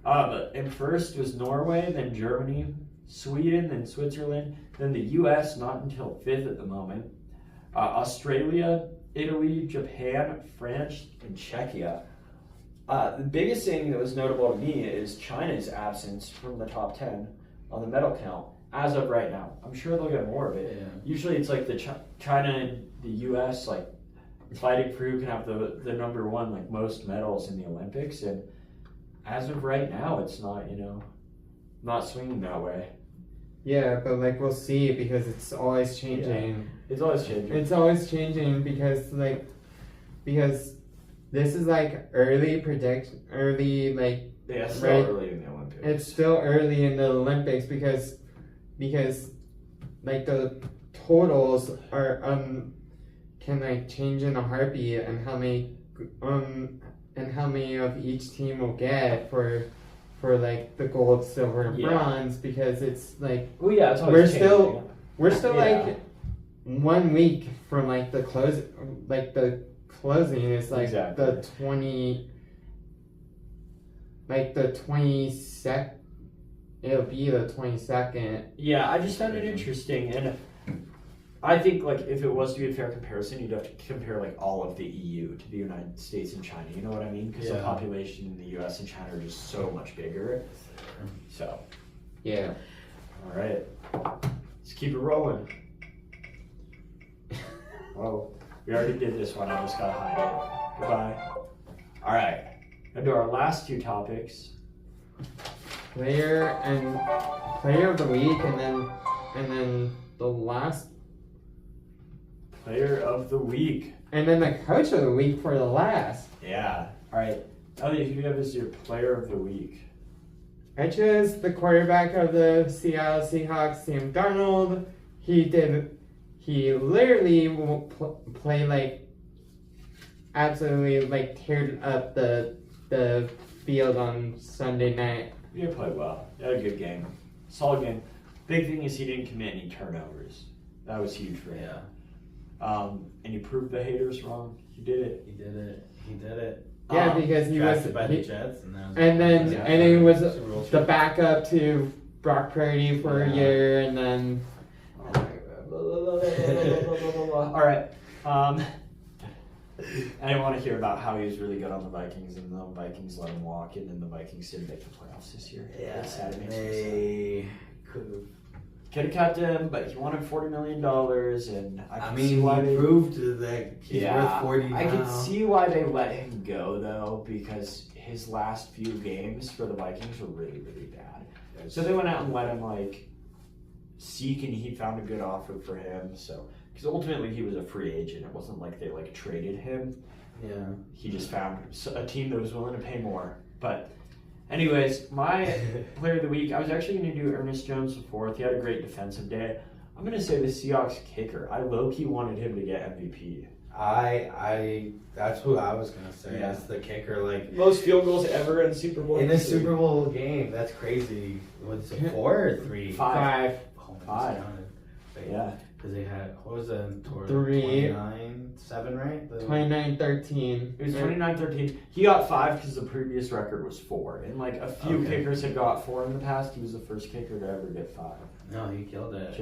But in first was Norway, then Germany, Sweden, then Switzerland, then the U.S. not until fifth at the moment. Australia, Italy, Japan, France, and Czechia. The biggest thing that was notable to me is China's absence from the top 10 on the medal count as of right now. I'm sure they'll get more of it. Yeah. Usually it's like the China and the U.S. like fighting for who can have the number one like most medals in the Olympics, and as of right now, it's not swinging that way. Yeah, but like we'll see, because it's always changing. Yeah. It's always changing. It's always changing because this is like early like yeah, it's still early in the Olympics. It's still early in the Olympics because like the totals are can like change in a heartbeat, and how many of each team will get for like the gold, silver, and bronze, because it's like it's we're still like 1 week from like the close, like the closing is like the 22nd. It'll be the 22nd. Yeah, I just found it interesting, and I think like if it was to be a fair comparison, you'd have to compare like all of the EU to the United States and China. You know what I mean? Because the population in the U.S. and China are just so much bigger. So. Yeah. All right. Let's keep it rolling. Whoa. We already did this one. I just gotta hide it. Goodbye. All right. Now to our last two topics. Player of the week, and then the last. Player of the week. And then the coach of the week for the last. Yeah. All right. Elliott, who do you have as your player of the week? I chose the quarterback of the Seattle Seahawks, Sam Darnold. He literally play like absolutely like teared up the field on Sunday night. He played well. He had a good game. Solid game. Big thing is he didn't commit any turnovers. That was huge for him. Yeah. And he proved the haters wrong. He did it. Yeah, because he was by the Jets, and then he was the backup to Brock Purdy for a year, and then. All right. I didn't want to hear about how he was really good on the Vikings, and the Vikings let him walk, and then the Vikings didn't make the playoffs this year. Yeah, they could have kept him, but he wanted $40 million, and I mean, see why he proved that he's worth 40 now. I can see why they let him go, though, because his last few games for the Vikings were really, really bad. So they went out and let him seek, and he found a good offer for him. So because ultimately he was a free agent, it wasn't like they traded him. Yeah, he just found a team that was willing to pay more. But anyways, my player of the week, I was actually going to do Ernest Jones IV. He had a great defensive day. I'm gonna say the Seahawks kicker. I low-key wanted him to get MVP. That's who I was gonna say. Yeah. That's the kicker. Like Most field goals ever in Super Bowl. in a Super Bowl game. That's crazy. What's it? 4 or 3? 5. Oh, Five. Yeah. Because they had, what was the 3. 29-7, right? 29-13. It was 29-13. He got 5 because the previous record was 4. And like a few kickers had got 4 in the past. He was the first kicker to ever get 5. No, he killed it.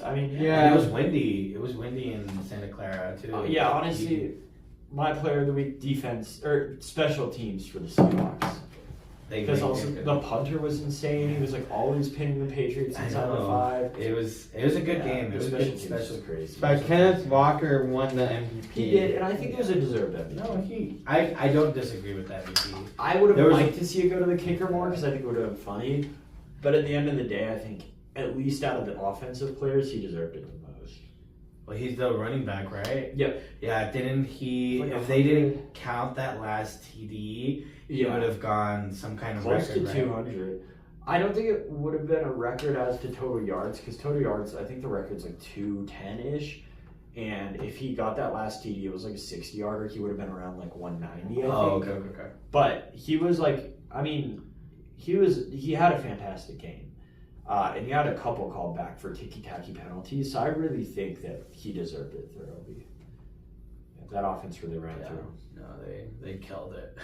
I mean, yeah. And it was windy. It was windy in Santa Clara too. Yeah, honestly, my player of the week, defense or special teams for the Seahawks. Because also the punter was insane. He was like always pinning the Patriots inside the 5. It was a good game. It was a good special. Crazy. But Kenneth Walker won the MVP. He did, and I think it was a deserved MVP. No, I don't disagree with that MVP. I would have liked to see it go to the kicker more because I think it would have been funny. But at the end of the day, I think at least out of the offensive players, he deserved it the most. Well, he's the running back, right? Yep. Yeah, didn't he? Like if they didn't count that last TD, he would have gone some kind of close record, to 200. I don't think it would have been a record as to total yards because total yards, I think the record's like 210-ish. And if he got that last TD, it was like a 60-yarder. He would have been around like 190, I think. Oh, okay. But he was like, I mean, he had a fantastic game. And he had a couple called back for ticky-tacky penalties, so I really think that he deserved it thoroughly. Yeah, that offense really ran through. No, they killed it.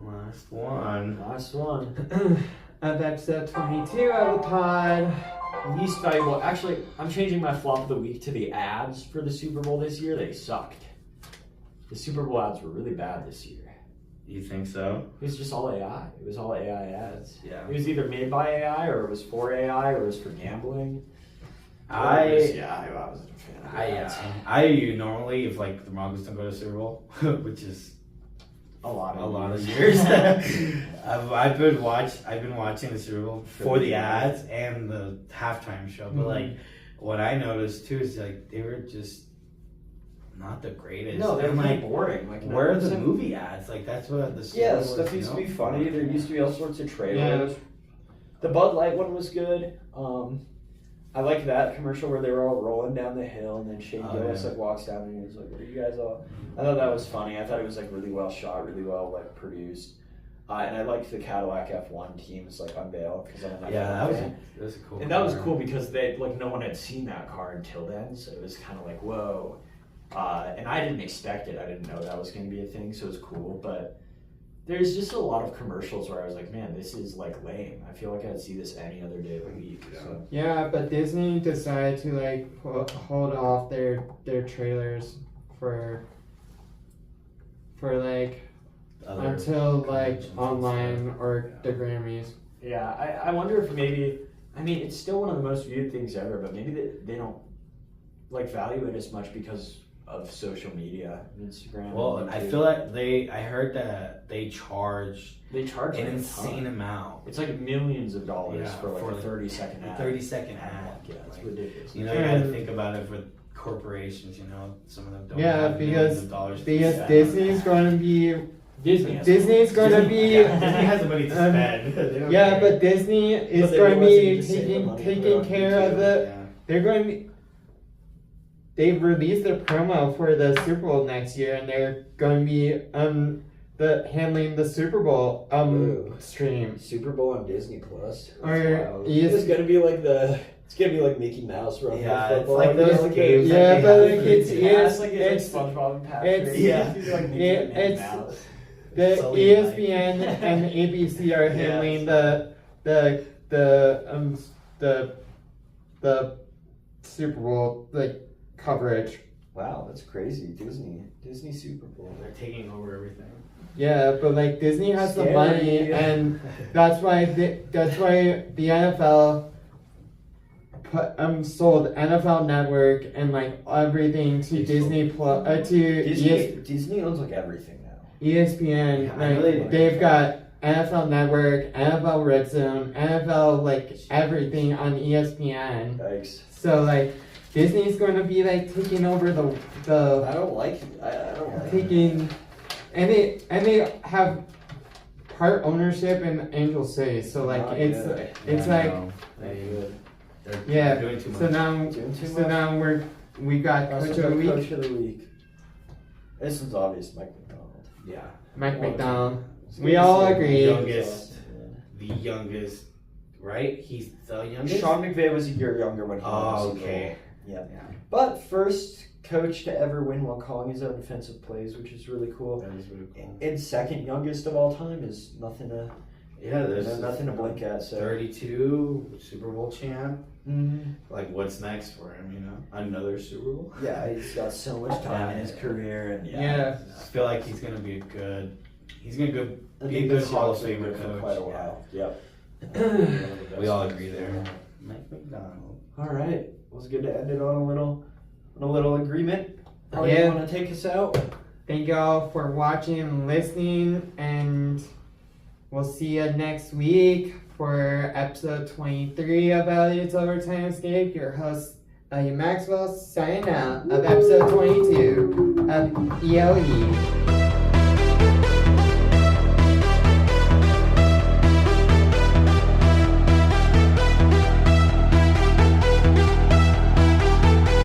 Last one. Of episode 22 of the pod. Least valuable. Actually, I'm changing my flop of the week to the ads for the Super Bowl this year. They sucked. The Super Bowl ads were really bad this year. You think so? It was just all AI. It was all AI ads. Yeah. It was either made by AI or it was for AI or it was for gambling. I wasn't a fan of ads. I normally, if like the Broncos don't go to Super Bowl, which is a lot of years, I've been watching the Super Bowl for the ads and the halftime show. But like, what I noticed too is like they were just not the greatest. No, they're like boring. Like, where are the movie ads? Like that's what the Super Bowl stuff used to be funny. There used to be all sorts of trailers. Yeah. The Bud Light one was good. I like that commercial where they were all rolling down the hill and then Shane Gillis like walks down and he's like, "What are you guys all?" I thought that was funny. I thought it was like really well shot, really well like produced. And I liked the Cadillac F1 teams like unveiled because I'm an F1 fan. That was cool. And that was cool because they like no one had seen that car until then, so it was kind of like whoa. And I didn't expect it. I didn't know that was going to be a thing, so it was cool. But there's just a lot of commercials where I was like, man, this is like lame. I feel like I'd see this any other day of the week. So. Yeah, but Disney decided to like hold off their trailers for like until like online or the Grammys. Yeah, I wonder if maybe, I mean, it's still one of the most viewed things ever, but maybe they don't like value it as much because of social media, Instagram. Well, I feel like I heard that they charge an insane amount. It's like millions of dollars for like a 30-second ad. 30-second ad. Yeah, it's ridiculous. You know, you gotta think about it with corporations, you know, some of them don't have because Disney's going to be Disney's going to be Disney has the money to spend. But Disney is going to be taking care of the. They're going to be. They've released their promo for the Super Bowl next year, and they're going to be handling the Super Bowl stream. Super Bowl on Disney Plus. It's gonna be like it's gonna be like Mickey Mouse running football. It's like those games. Yeah, but it's SpongeBob and Patrick. It's the ESPN and ABC are handling the Super Bowl coverage. Wow, that's crazy. Disney Super Bowl. They're taking over everything. Yeah, but like Disney has the money, and that's why the NFL sold NFL Network and like everything to Disney Plus Disney owns like everything now. ESPN, they've got NFL Network, NFL Red Zone, NFL like everything on ESPN. Yikes. So like Disney's going to be like taking over the. I don't like it. I don't like taking, and they have part ownership in Angel Say. So like it's like. They're doing too much. Now we got Coach of the Week. Coach of the Week. This one's obvious, Mike McDonald. Yeah. Mike McDonald. We all agree. The youngest, right? He's the youngest. Sean McVay was a year younger when he won the Super Bowl. Yeah. But first coach to ever win while calling his own defensive plays, which is really cool. That is really cool. And second youngest of all time is nothing to there's nothing to blink at. So 32 Super Bowl champ. Mm-hmm. Like, what's next for him? You know, another Super Bowl. Yeah, he's got so much time in his career, and I feel like he's gonna be He's gonna be a good Hall of Famer for quite a while. Yep. We all agree there. Mike McDonald. All right, it was good to end it on a little agreement. How do Yeah. you want to take us out? Thank y'all for watching and listening, and we'll see you next week for episode 23 of Elliott's Overtime Escape. Your host, Elliott Maxwell, signing out of episode 22 of EOE.